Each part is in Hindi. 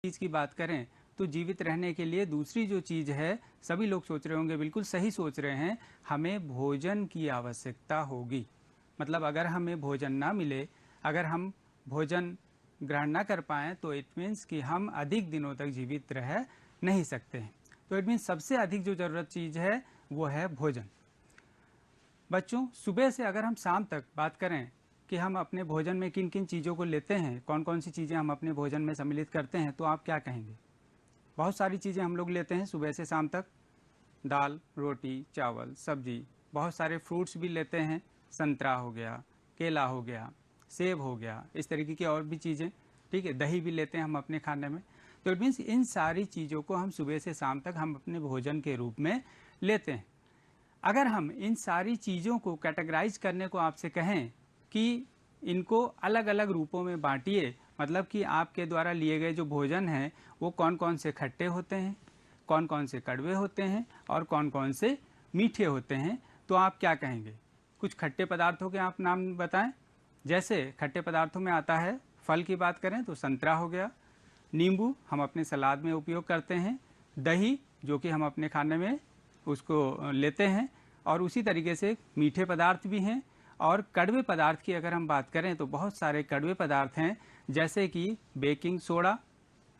चीज की बात करें तो जीवित रहने के लिए दूसरी जो चीज है, सभी लोग सोच रहे होंगे, बिल्कुल सही सोच रहे हैं, हमें भोजन की आवश्यकता होगी। मतलब अगर हमें भोजन ना मिले, अगर हम भोजन ग्रहण ना कर पाएं तो इट मीन्स कि हम अधिक दिनों तक जीवित रह नहीं सकते हैं। तो इट मीन्स सबसे अधिक जो जरूरत चीज है वो है भोजन। बच्चों, सुबह से अगर हम शाम तक बात करें कि हम अपने भोजन में किन किन चीज़ों को लेते हैं, कौन कौन सी चीज़ें हम अपने भोजन में सम्मिलित करते हैं, तो आप क्या कहेंगे? बहुत सारी चीज़ें हम लोग लेते हैं सुबह से शाम तक। दाल, रोटी, चावल, सब्जी, बहुत सारे फ्रूट्स भी लेते हैं। संतरा हो गया, केला हो गया, सेब हो गया, इस तरीके की और भी चीज़ें। ठीक है, दही भी लेते हैं हम अपने खाने में। तो इट मीन्स इन सारी चीज़ों को हम सुबह से शाम तक हम अपने भोजन के रूप में लेते हैं। अगर हम इन सारी चीज़ों को कैटेगराइज करने को आपसे कहें कि इनको अलग अलग रूपों में बांटिए, मतलब कि आपके द्वारा लिए गए जो भोजन हैं वो कौन कौन से खट्टे होते हैं, कौन कौन से कड़वे होते हैं और कौन कौन से मीठे होते हैं, तो आप क्या कहेंगे? कुछ खट्टे पदार्थों के आप नाम बताएं। जैसे खट्टे पदार्थों में आता है, फल की बात करें तो संतरा हो गया, नींबू हम अपने सलाद में उपयोग करते हैं, दही जो कि हम अपने खाने में उसको लेते हैं, और उसी तरीके से मीठे पदार्थ भी हैं। और कड़वे पदार्थ की अगर हम बात करें तो बहुत सारे कड़वे पदार्थ हैं, जैसे कि बेकिंग सोडा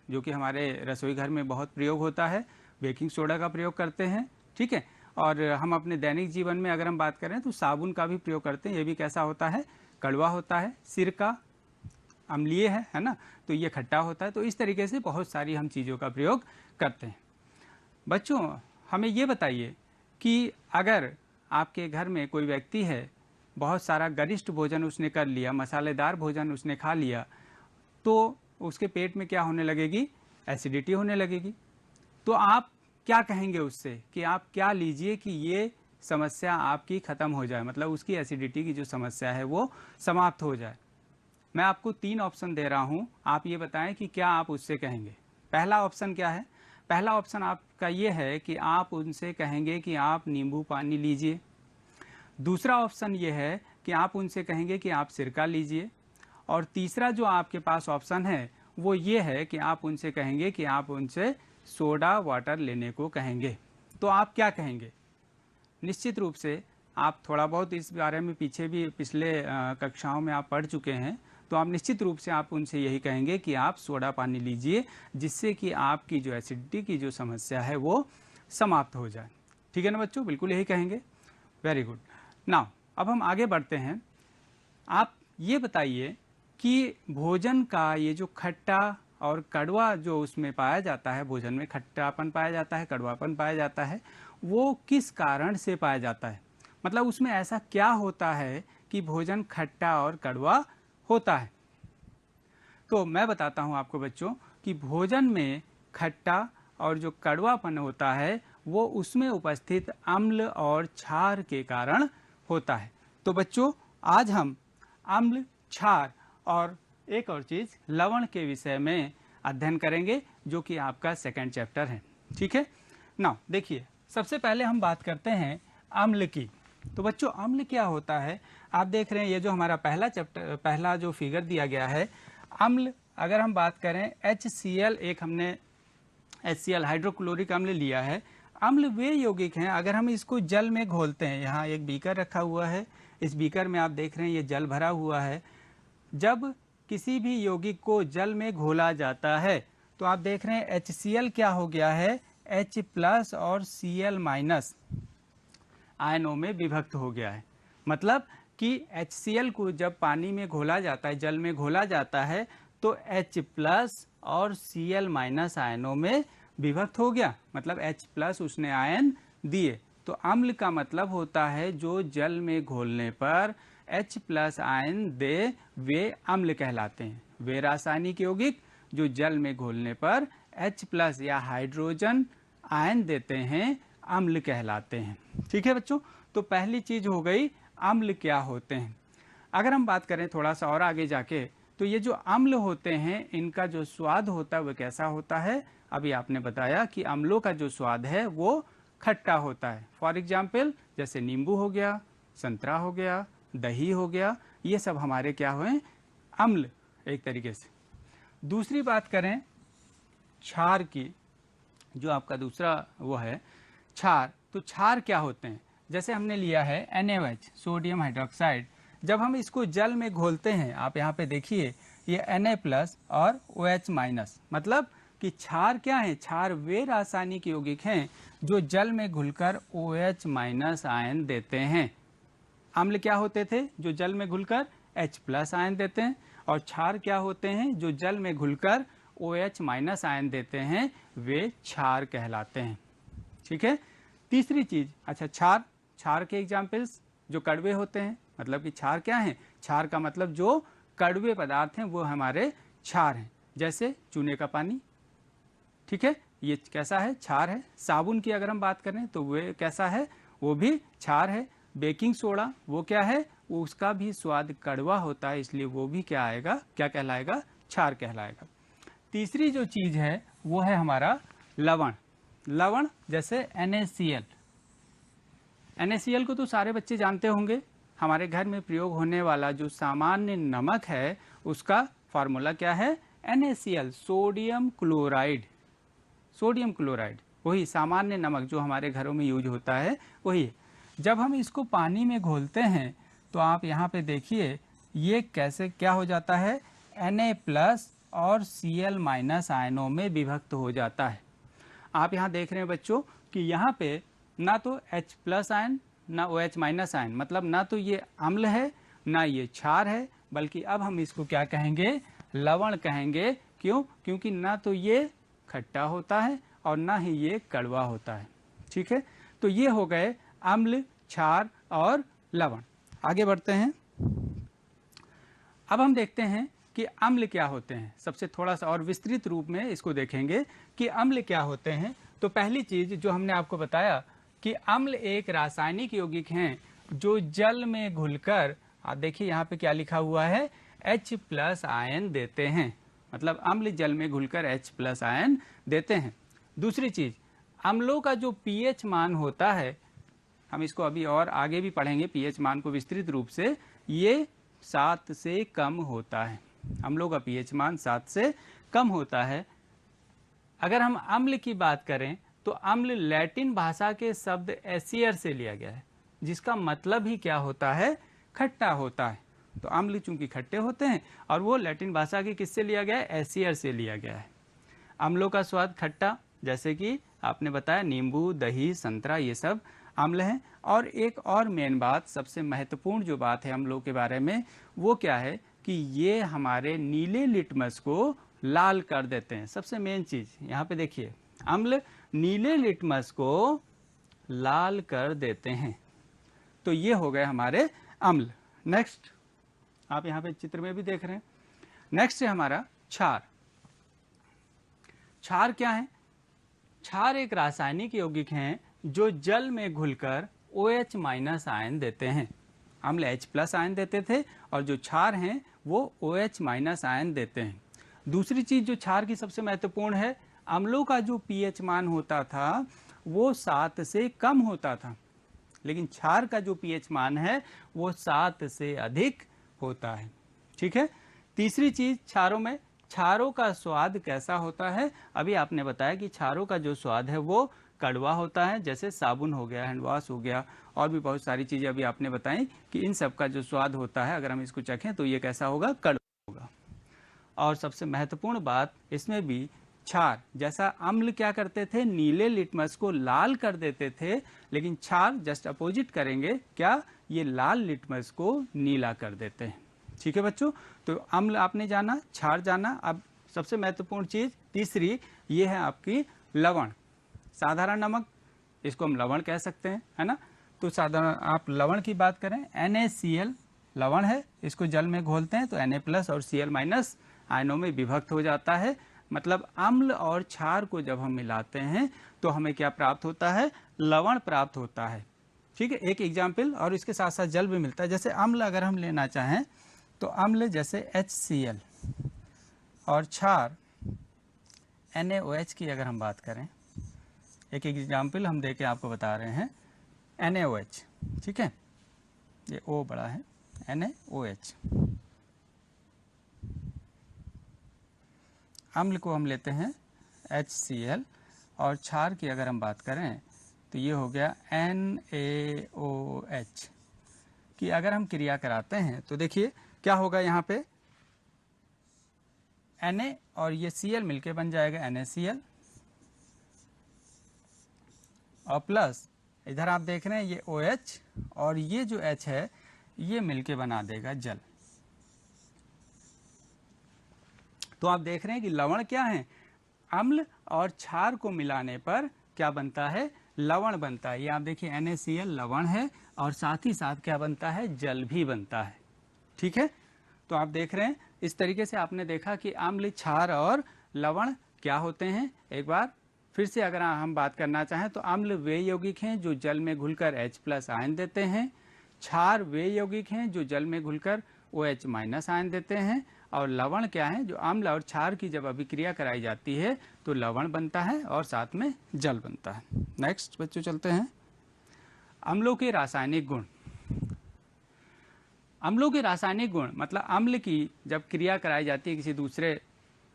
जो कि हमारे रसोई घर में बहुत प्रयोग होता है, बेकिंग सोडा का प्रयोग करते हैं। ठीक है, और हम अपने दैनिक जीवन में अगर हम बात करें तो साबुन का भी प्रयोग करते हैं, ये भी कैसा होता है? कड़वा होता है। सिरका अम्लीय है ना, तो ये खट्टा होता है। तो इस तरीके से बहुत सारी हम चीज़ों का प्रयोग करते हैं। बच्चों, हमें ये बताइए कि अगर आपके घर में कोई व्यक्ति है, बहुत सारा गरिष्ठ भोजन उसने कर लिया, मसालेदार भोजन उसने खा लिया, तो उसके पेट में क्या होने लगेगी? एसिडिटी होने लगेगी। तो आप क्या कहेंगे उससे कि आप क्या लीजिए कि ये समस्या आपकी खत्म हो जाए, मतलब उसकी एसिडिटी की जो समस्या है वो समाप्त हो जाए। मैं आपको 3 ऑप्शन दे रहा हूं, आप ये बताएं कि क्या आप उससे कहेंगे। पहला ऑप्शन क्या है? पहला ऑप्शन आपका ये है कि आप उनसे कहेंगे कि आप नींबू पानी लीजिए। दूसरा ऑप्शन ये है कि आप उनसे कहेंगे कि आप सिरका लीजिए। और तीसरा जो आपके पास ऑप्शन है वो ये है कि आप उनसे कहेंगे कि आप उनसे सोडा वाटर लेने को कहेंगे। तो आप क्या कहेंगे? निश्चित रूप से आप थोड़ा बहुत इस बारे में पीछे भी पिछले कक्षाओं में आप पढ़ चुके हैं, तो आप निश्चित रूप से आप उनसे यही कहेंगे कि आप सोडा पानी लीजिए, जिससे कि आपकी जो एसिडिटी की जो समस्या है वो समाप्त हो जाए। ठीक है ना बच्चों, बिल्कुल यही कहेंगे। Very good. नाउ अब हम आगे बढ़ते हैं। आप ये बताइए कि भोजन का ये जो खट्टा और कड़वा जो उसमें पाया जाता है, भोजन में खट्टापन पाया जाता है, कड़वापन पाया जाता है, वो किस कारण से पाया जाता है? मतलब उसमें ऐसा क्या होता है कि भोजन खट्टा और कड़वा होता है? तो मैं बताता हूं आपको बच्चों कि भोजन में खट्टा और जो कड़वापन होता है वो उसमें उपस्थित अम्ल और क्षार के कारण होता है। तो बच्चों, आज हम अम्ल, क्षार और एक और चीज लवण के विषय में अध्ययन करेंगे, जो कि आपका सेकंड चैप्टर है। ठीक है ना? देखिए, सबसे पहले हम बात करते हैं अम्ल की। तो बच्चों, अम्ल क्या होता है? आप देख रहे हैं ये जो हमारा पहला चैप्टर, पहला जो फिगर दिया गया है, अम्ल अगर हम बात करें HCl, एक हमने HCl हाइड्रोक्लोरिक अम्ल लिया है। अम्ल वे यौगिक हैं, अगर हम इसको जल में घोलते हैं, यहाँ एक बीकर रखा हुआ है, इस बीकर में आप देख रहे हैं ये जल भरा हुआ है। जब किसी भी यौगिक को जल में घोला जाता है तो आप देख रहे हैं HCl क्या हो गया है? H+ और Cl- आयनों में विभक्त हो गया है। मतलब कि HCl को जब पानी में घोला जाता है, जल में घोला जाता है, तो H+ और Cl- आयनों में विभक्त हो गया, मतलब H+ उसने आयन दिए। तो अम्ल का मतलब होता है जो जल में घोलने पर H+ आयन दे, वे अम्ल कहलाते हैं। वे रासायनिक यौगिक जो जल में घोलने पर H+ या हाइड्रोजन आयन देते हैं, अम्ल कहलाते हैं। ठीक है बच्चों, तो पहली चीज हो गई अम्ल क्या होते हैं। अगर हम बात करें थोड़ा सा और आगे जाके, तो ये जो अम्ल होते हैं इनका जो स्वाद होता है वो कैसा होता है? अभी आपने बताया कि अम्लों का जो स्वाद है वो खट्टा होता है। फॉर एग्जाम्पल, जैसे नींबू हो गया, संतरा हो गया, दही हो गया, ये सब हमारे क्या हुए? अम्ल एक तरीके से। दूसरी बात करें क्षार की, जो आपका दूसरा वो है क्षार, तो क्षार क्या होते हैं? जैसे हमने लिया है NaOH, सोडियम हाइड्रोक्साइड। जब हम इसको जल में घोलते हैं, आप यहाँ पे देखिए ये Na+ और OH-, मतलब कि क्षार क्या है? क्षार वे रासायनिक यौगिक हैं जो जल में घुलकर OH- आयन देते हैं। अम्ल क्या होते थे? जो जल में घुलकर H+ आयन देते हैं। और क्षार क्या होते हैं? जो जल में घुलकर OH- आयन देते हैं, वे क्षार कहलाते हैं। ठीक है। तीसरी चीज, अच्छा क्षार, क्षार के एग्जाम्पल्स जो कड़वे होते हैं, मतलब कि क्षार क्या है? क्षार का मतलब जो कड़वे पदार्थ हैं वो हमारे क्षार हैं। जैसे चूने का पानी, ठीक है, ये कैसा है? क्षार है। साबुन की अगर हम बात करें तो वो कैसा है? वो भी क्षार है। बेकिंग सोडा वो क्या है? वो उसका भी स्वाद कड़वा होता है, इसलिए वो भी क्या आएगा? क्या कहलाएगा? क्षार कहलाएगा। तीसरी जो चीज है वो है हमारा लवण। लवण जैसे NaCl। NaCl को तो सारे बच्चे जानते होंगे। हमारे घर में प्रयोग होने वाला जो सामान्य नमक है उसका फार्मूला क्या है? NaCl, sodium chloride. Sodium chloride वही सामान्य नमक जो हमारे घरों में यूज होता है, वही है। जब हम इसको पानी में घोलते हैं तो आप यहाँ पे देखिए ये कैसे क्या हो जाता है? Na+ और Cl- आयनों में विभक्त हो जाता है। आप यहाँ देख रहे हैं बच्चों कि यहाँ पे ना तो H+ आयन ना OH- आयन, मतलब ना तो ये अम्ल है ना ये क्षार है, बल्कि अब हम इसको क्या कहेंगे? लवण कहेंगे। क्यों? क्योंकि ना तो ये खट्टा होता है और ना ही ये कड़वा होता है। ठीक है, तो ये हो गए अम्ल, क्षार और लवण। आगे बढ़ते हैं। अब हम देखते हैं कि अम्ल क्या होते हैं। सबसे थोड़ा सा और विस्तृत रूप में इसको देखेंगे कि अम्ल क्या होते हैं। तो पहली चीज जो हमने आपको बताया कि अम्ल एक रासायनिक यौगिक हैं जो जल में घुलकर, आप देखिए यहाँ पे क्या लिखा हुआ है? H+ आयन देते हैं। मतलब अम्ल जल में घुलकर H+ आयन देते हैं। दूसरी चीज, अम्लों का जो pH मान होता है, हम इसको अभी और आगे भी पढ़ेंगे pH मान को विस्तृत रूप से, ये 7 से कम होता है। अम्लों का pH मान 7 से कम होता है। अगर हम अम्ल की बात करें तो अम्ल लैटिन भाषा के शब्द एसियर से लिया गया है, जिसका मतलब ही क्या होता है? खट्टा होता है। तो अम्ल चूंकि खट्टे होते हैं और वो लैटिन भाषा के किससे लिया गया है? एसियर से लिया गया है। अम्लों का स्वाद खट्टा, जैसे कि आपने बताया नींबू, दही, संतरा, ये सब अम्ल हैं। और एक और मेन बात, सबसे महत्वपूर्ण जो बात है अम्लों के बारे में, वो क्या है कि ये हमारे नीले लिटमस को लाल कर देते हैं। सबसे मेन चीज यहाँ पे देखिए, अम्ल नीले लिटमस को लाल कर देते हैं। तो ये हो गए हमारे अम्ल। नेक्स्ट, आप यहाँ पे चित्र में भी देख रहे हैं। नेक्स्ट है हमारा क्षार। क्षार क्या है? क्षार एक रासायनिक यौगिक हैं जो जल में घुलकर OH- आयन देते हैं। अम्ल H+ आयन देते थे और जो क्षार हैं वो OH- आयन देते हैं। दूसरी चीज जो क्षार की सबसे महत्वपूर्ण है, अम्लों का जो pH मान होता था वो 7 से कम होता था, लेकिन क्षार का जो pH मान है वो 7 से अधिक होता है। ठीक है। तीसरी चीज, क्षारों में क्षारों का स्वाद कैसा होता है? अभी आपने बताया कि क्षारों का जो स्वाद है वो कड़वा होता है, जैसे साबुन हो गया, हैंड वॉश हो गया, और भी बहुत सारी चीजें अभी आपने बताई कि इन सब का जो स्वाद होता है, अगर हम इसको चखें तो ये कैसा होगा? कड़वा होगा। और सबसे महत्वपूर्ण बात इसमें भी, क्षार जैसा अम्ल क्या करते थे? नीले लिटमस को लाल कर देते थे, लेकिन क्षार जस्ट अपोजिट करेंगे। क्या? ये लाल लिटमस को नीला कर देते हैं। ठीक है बच्चों, तो अम्ल आपने जाना, क्षार जाना। अब सबसे महत्वपूर्ण चीज तीसरी, ये है आपकी लवण। साधारण नमक, इसको हम लवण कह सकते हैं, है ना? तो साधारण आप लवण की बात करें, NaCl लवण है। इसको जल में घोलते हैं तो Na+ और Cl- आयनों में विभक्त हो जाता है। मतलब अम्ल और क्षार को जब हम मिलाते हैं तो हमें क्या प्राप्त होता है? लवण प्राप्त होता है। ठीक है, एक एग्जाम्पल, और इसके साथ साथ जल भी मिलता है। जैसे अम्ल अगर हम लेना चाहें तो अम्ल जैसे HCl और क्षार NaOH की अगर हम बात करें, एक एग्जाम्पल हम देके आपको बता रहे हैं, NaOH। ठीक है, ये O बड़ा है, NaOH। अम्ल को हम लेते हैं HCl, और क्षार की अगर हम बात करें तो ये हो गया NaOH की अगर हम क्रिया कराते हैं तो देखिए क्या होगा, यहाँ पे Na और ये Cl मिलके बन जाएगा NaCl, और प्लस इधर आप देख रहे हैं ये OH और ये जो H है ये मिलके बना देगा जल। तो आप देख रहे हैं कि लवण क्या है, अम्ल और क्षार को मिलाने पर क्या बनता है, लवण बनता है। ये आप देखिए NaCl लवण है और साथ ही साथ क्या बनता है, जल भी बनता है। ठीक है, तो आप देख रहे हैं इस तरीके से आपने देखा कि अम्ल, क्षार और लवण क्या होते हैं। एक बार फिर से अगर हम बात करना चाहें तो अम्ल वे यौगिक हैं जो जल में घुलकर H+ आयन देते हैं, क्षार वे यौगिक हैं जो जल में घुलकर OH- आयन देते हैं, और लवण क्या है, जो अम्ल और क्षार की जब अभिक्रिया कराई जाती है तो लवण बनता है और साथ में जल बनता है। नेक्स्ट बच्चों चलते हैं, अम्लों के रासायनिक गुण। अम्लों के रासायनिक गुण मतलब अम्ल की जब क्रिया कराई जाती है किसी दूसरे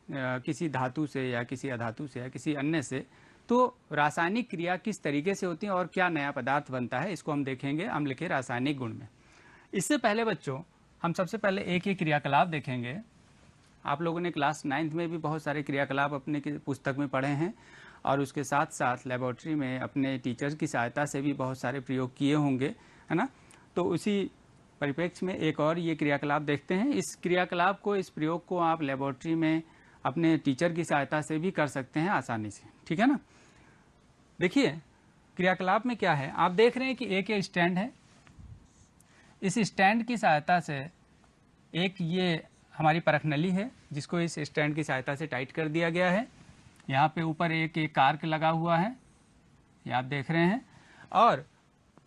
किसी धातु से या किसी अधातु से या किसी अन्य से, तो रासायनिक क्रिया किस तरीके से होती है और क्या नया पदार्थ बनता है, इसको हम देखेंगे अम्ल के रासायनिक गुण में। इससे पहले बच्चों हम सबसे पहले एक ही क्रियाकलाप देखेंगे। आप लोगों ने क्लास 9th में भी बहुत सारे क्रियाकलाप अपने पुस्तक में पढ़े हैं और उसके साथ साथ लेबोरेटरी में अपने टीचर्स की सहायता से भी बहुत सारे प्रयोग किए होंगे, है ना। तो उसी परिप्रेक्ष्य में एक और ये क्रियाकलाप देखते हैं। इस क्रियाकलाप को, इस प्रयोग को आप लेबोरेटरी में अपने टीचर की सहायता से भी कर सकते हैं आसानी से, ठीक है ना। देखिए क्रियाकलाप में क्या है, आप देख रहे हैं कि एक ये स्टैंड है, इस स्टैंड की सहायता से एक ये हमारी परख नली है जिसको इस स्टैंड की सहायता से टाइट कर दिया गया है। यहाँ पे ऊपर एक कार्क लगा हुआ है, ये आप देख रहे हैं, और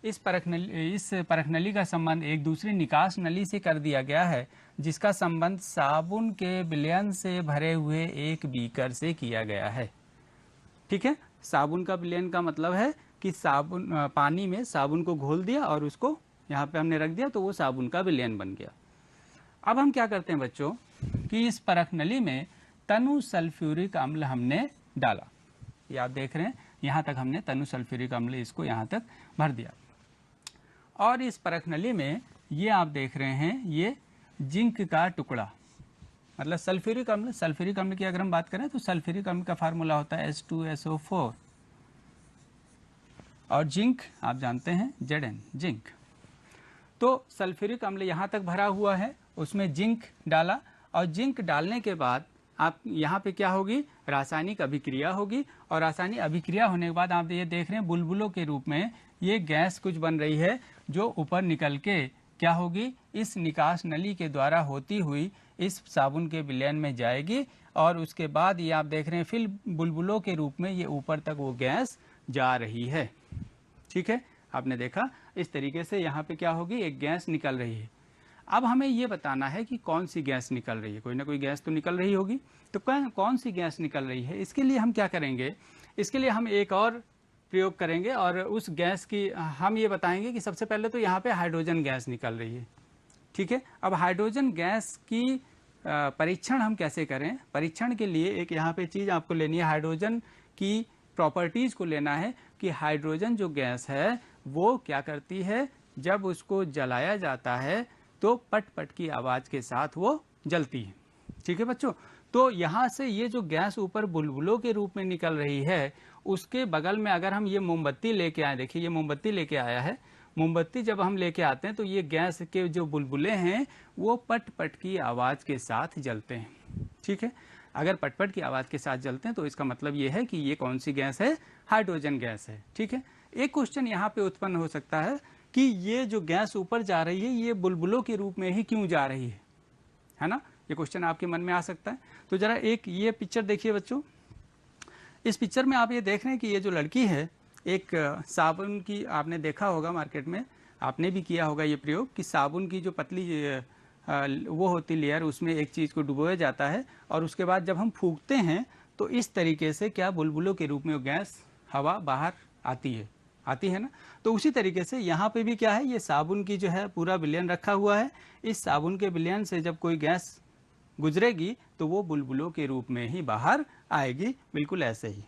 इस परख नली का संबंध एक दूसरी निकास नली से कर दिया गया है जिसका संबंध साबुन के विलयन से भरे हुए एक बीकर से किया गया है। ठीक है, साबुन का विलयन का मतलब है कि साबुन पानी में साबुन को घोल दिया और उसको यहाँ पे हमने रख दिया तो वो साबुन का विलयन बन गया। अब हम क्या करते हैं बच्चों कि इस परख नली में तनु सल्फ्यूरिक अम्ल हमने डाला, ये आप देख रहे हैं यहाँ तक हमने तनु सल्फ्यूरिक अम्ल इसको यहाँ तक भर दिया, और इस परख नली में ये आप देख रहे हैं ये जिंक का टुकड़ा, मतलब सल्फ्यूरिक अम्ल। सल्फ्यूरिक अम्ल की अगर हम बात करें तो सल्फ्यूरिक अम्ल का फार्मूला होता है H2SO4, और जिंक आप जानते हैं Zn, जिंक। तो सल्फ्यूरिक अम्ल यहाँ तक भरा हुआ है, उसमें जिंक डाला, और जिंक डालने के बाद आप यहाँ पे क्या होगी, रासायनिक अभिक्रिया होगी, और रासायनिक अभिक्रिया होने के बाद आप ये देख रहे हैं बुलबुलों के रूप में ये गैस कुछ बन रही है जो ऊपर निकल के क्या होगी, इस निकास नली के द्वारा होती हुई इस साबुन के विलयन में जाएगी, और उसके बाद ये आप देख रहे हैं फिर बुलबुलों के रूप में ये ऊपर तक वो गैस जा रही है। ठीक है, आपने देखा इस तरीके से यहाँ पे क्या होगी, एक गैस निकल रही है। अब हमें ये बताना है कि कौन सी गैस निकल रही है, कोई ना कोई गैस तो निकल रही होगी, तो कौन सी गैस निकल रही है, इसके लिए हम क्या करेंगे, इसके लिए हम एक और प्रयोग करेंगे, और उस गैस की हम ये बताएंगे कि सबसे पहले तो यहाँ पे हाइड्रोजन गैस निकल रही है। ठीक है, अब हाइड्रोजन गैस की परीक्षण हम कैसे करें, परीक्षण के लिए एक यहाँ पे चीज़ आपको लेनी है, हाइड्रोजन की प्रॉपर्टीज़ को लेना है कि हाइड्रोजन जो गैस है वो क्या करती है, जब उसको जलाया जाता है तो पट पट की आवाज़ के साथ वो जलती है। ठीक है बच्चों, तो यहाँ से ये जो गैस ऊपर बुलबुलों के रूप में निकल रही है, उसके बगल में अगर हम ये मोमबत्ती लेके आए, देखिए ये मोमबत्ती लेके आया है, मोमबत्ती जब हम लेके आते हैं तो ये गैस के जो बुलबुले हैं वो पट पट की आवाज़ के साथ जलते हैं। ठीक है, अगर पटपट की आवाज़ के साथ जलते हैं तो इसका मतलब ये है कि ये कौन सी गैस है, हाइड्रोजन गैस है। ठीक है, एक क्वेश्चन यहाँ पे उत्पन्न हो सकता है कि ये जो गैस ऊपर जा रही है ये बुलबुलों के रूप में ही क्यों जा रही है ना, ये क्वेश्चन आपके मन में आ सकता है। तो जरा एक ये पिक्चर देखिए बच्चों, इस पिक्चर में आप ये देख रहे हैं कि ये जो लड़की है, एक साबुन की, आपने देखा होगा मार्केट में, आपने भी किया होगा ये प्रयोग कि साबुन की जो पतली वो होती लेयर, उसमें एक चीज़ को डुबोया जाता है और उसके बाद जब हम फूंकते हैं तो इस तरीके से क्या बुलबुलों के रूप में वो गैस हवा बाहर आती है ना। तो उसी तरीके से यहाँ पे भी क्या है, ये साबुन की जो है पूरा विलयन रखा हुआ है, इस साबुन के विलयन से जब कोई गैस गुजरेगी तो वो बुलबुलों के रूप में ही बाहर आएगी, बिल्कुल ऐसे ही।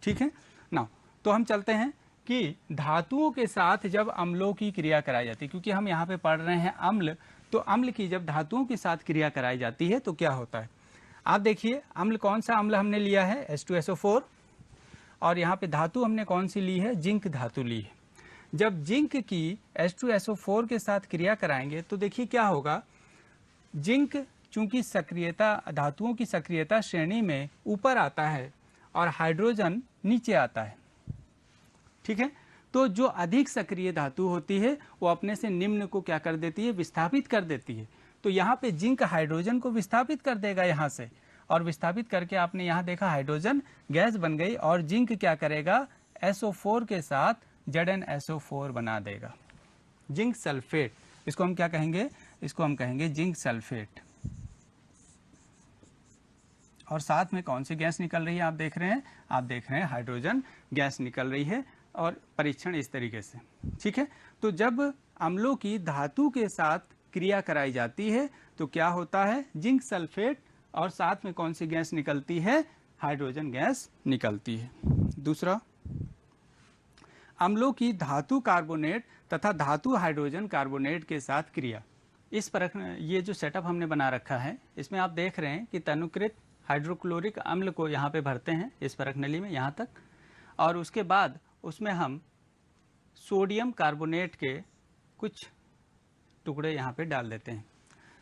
ठीक है ना। तो हम चलते हैं कि धातुओं के साथ जब अम्लों की क्रिया कराई जाती है, क्योंकि हम यहाँ पे पढ़ रहे हैं अम्ल, तो अम्ल की जब धातुओं के साथ क्रिया कराई जाती है तो क्या होता है। आप देखिए अम्ल, कौन सा अम्ल हमने लिया है, H2SO4, और यहाँ पे धातु हमने कौन सी ली है, जिंक धातु ली है। जब जिंक की H2SO4 के साथ क्रिया कराएंगे तो देखिए क्या होगा, जिंक चूंकि सक्रियता, धातुओं की सक्रियता श्रेणी में ऊपर आता है और हाइड्रोजन नीचे आता है। ठीक है, तो जो अधिक सक्रिय धातु होती है वो अपने से निम्न को क्या कर देती है, विस्थापित कर देती है। तो यहाँ पे जिंक हाइड्रोजन को विस्थापित कर देगा यहाँ से, और विस्थापित करके आपने यहाँ देखा हाइड्रोजन गैस बन गई, और जिंक क्या करेगा, SO4 के साथ ZnSO4 बना देगा, जिंक सल्फेट। इसको हम क्या कहेंगे, इसको हम कहेंगे जिंक सल्फेट। और साथ में कौन सी गैस निकल रही है, आप देख रहे हैं, आप देख रहे हैं हाइड्रोजन गैस निकल रही है, और परीक्षण इस तरीके से। ठीक है, तो जब अम्लों की धातु के साथ क्रिया कराई जाती है तो क्या होता है, जिंक सल्फेट, और साथ में कौन सी गैस निकलती है, हाइड्रोजन गैस निकलती है। दूसरा, अम्लों की धातु कार्बोनेट तथा धातु हाइड्रोजन कार्बोनेट के साथ क्रिया। इस प्रकार ये जो सेटअप हमने बना रखा है, इसमें आप देख रहे हैं कि तनुकृत हाइड्रोक्लोरिक अम्ल को यहाँ पे भरते हैं इस परखनली में यहाँ तक, और उसके बाद उसमें हम सोडियम कार्बोनेट के कुछ टुकड़े यहाँ पे डाल देते हैं।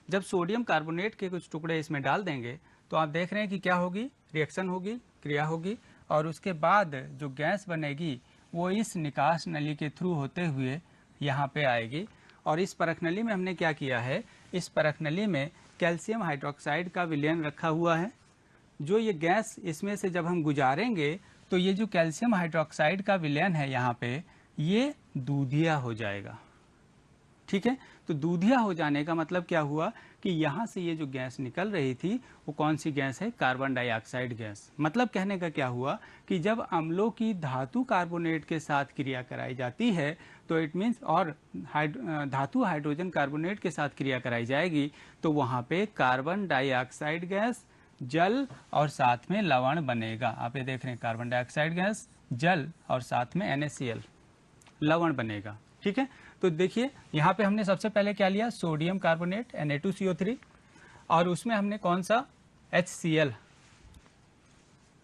जब सोडियम कार्बोनेट के कुछ टुकड़े इसमें डाल देंगे तो आप देख रहे हैं कि क्या होगी, रिएक्शन होगी, क्रिया होगी, और उसके बाद जो गैस बनेगी वो इस निकास नली के थ्रू होते हुए यहाँ पे आएगी। और इस परखनली में हमने क्या किया है, इस परखनली में कैल्शियम हाइड्रोक्साइड का विलयन रखा हुआ है। जो ये गैस इसमें से जब हम गुजारेंगे तो ये जो कैल्शियम हाइड्रोक्साइड का विलयन है यहाँ पे, ये दूधिया हो जाएगा। ठीक है, तो दूधिया हो जाने का मतलब क्या हुआ कि यहाँ से ये जो गैस निकल रही थी वो कौन सी गैस है, कार्बन डाइऑक्साइड गैस। मतलब कहने का क्या हुआ कि जब अम्लों की धातु कार्बोनेट के साथ क्रिया कराई जाती है तो इट मीन्स, और धातु हाइड्रोजन कार्बोनेट के साथ क्रिया कराई जाएगी तो वहाँ पे कार्बन डाइऑक्साइड गैस, जल और साथ में लवण बनेगा। आप ये देख रहे हैं, कार्बन डाइऑक्साइड गैस, जल और साथ में NaCl, लवण बनेगा। ठीक है, तो देखिए यहाँ पे हमने सबसे पहले क्या लिया, सोडियम कार्बोनेट Na2CO3, और उसमें हमने कौन सा, HCl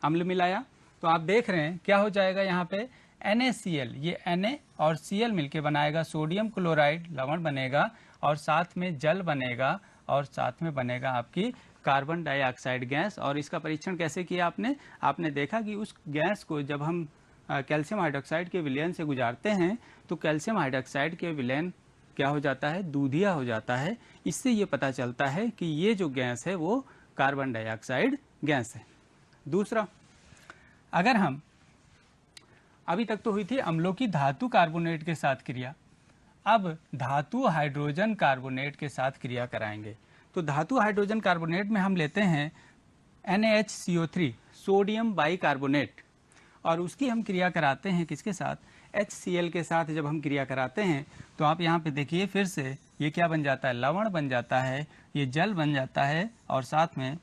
अम्ल मिलाया। तो आप देख रहे हैं क्या हो जाएगा यहाँ पे, NaCl, ये Na और Cl मिलके बनाएगा सोडियम क्लोराइड, लवण बनेगा, और साथ में जल बनेगा, और साथ में बनेगा आपकी कार्बन डाइऑक्साइड गैस। और इसका परीक्षण कैसे किया आपने, आपने देखा कि उस गैस को जब हम कैल्शियम हाइड्रोक्साइड के विलयन से गुजारते हैं तो कैल्शियम हाइड्रोक्साइड के विलयन क्या हो जाता है, दूधिया हो जाता है। इससे ये पता चलता है कि ये जो गैस है वो कार्बन डाइऑक्साइड गैस है। दूसरा, अगर हम, अभी तक तो हुई थी अम्लों की धातु कार्बोनेट के साथ क्रिया, अब धातु हाइड्रोजन कार्बोनेट के साथ क्रिया कराएंगे। तो धातु हाइड्रोजन कार्बोनेट में हम लेते हैं NaHCO3, सोडियम बाइकार्बोनेट, और उसकी हम क्रिया कराते हैं किसके साथ, HCl के साथ। जब हम क्रिया कराते हैं तो आप यहाँ पे देखिए फिर से ये क्या बन जाता है, लवण बन जाता है, ये जल बन जाता है, और साथ में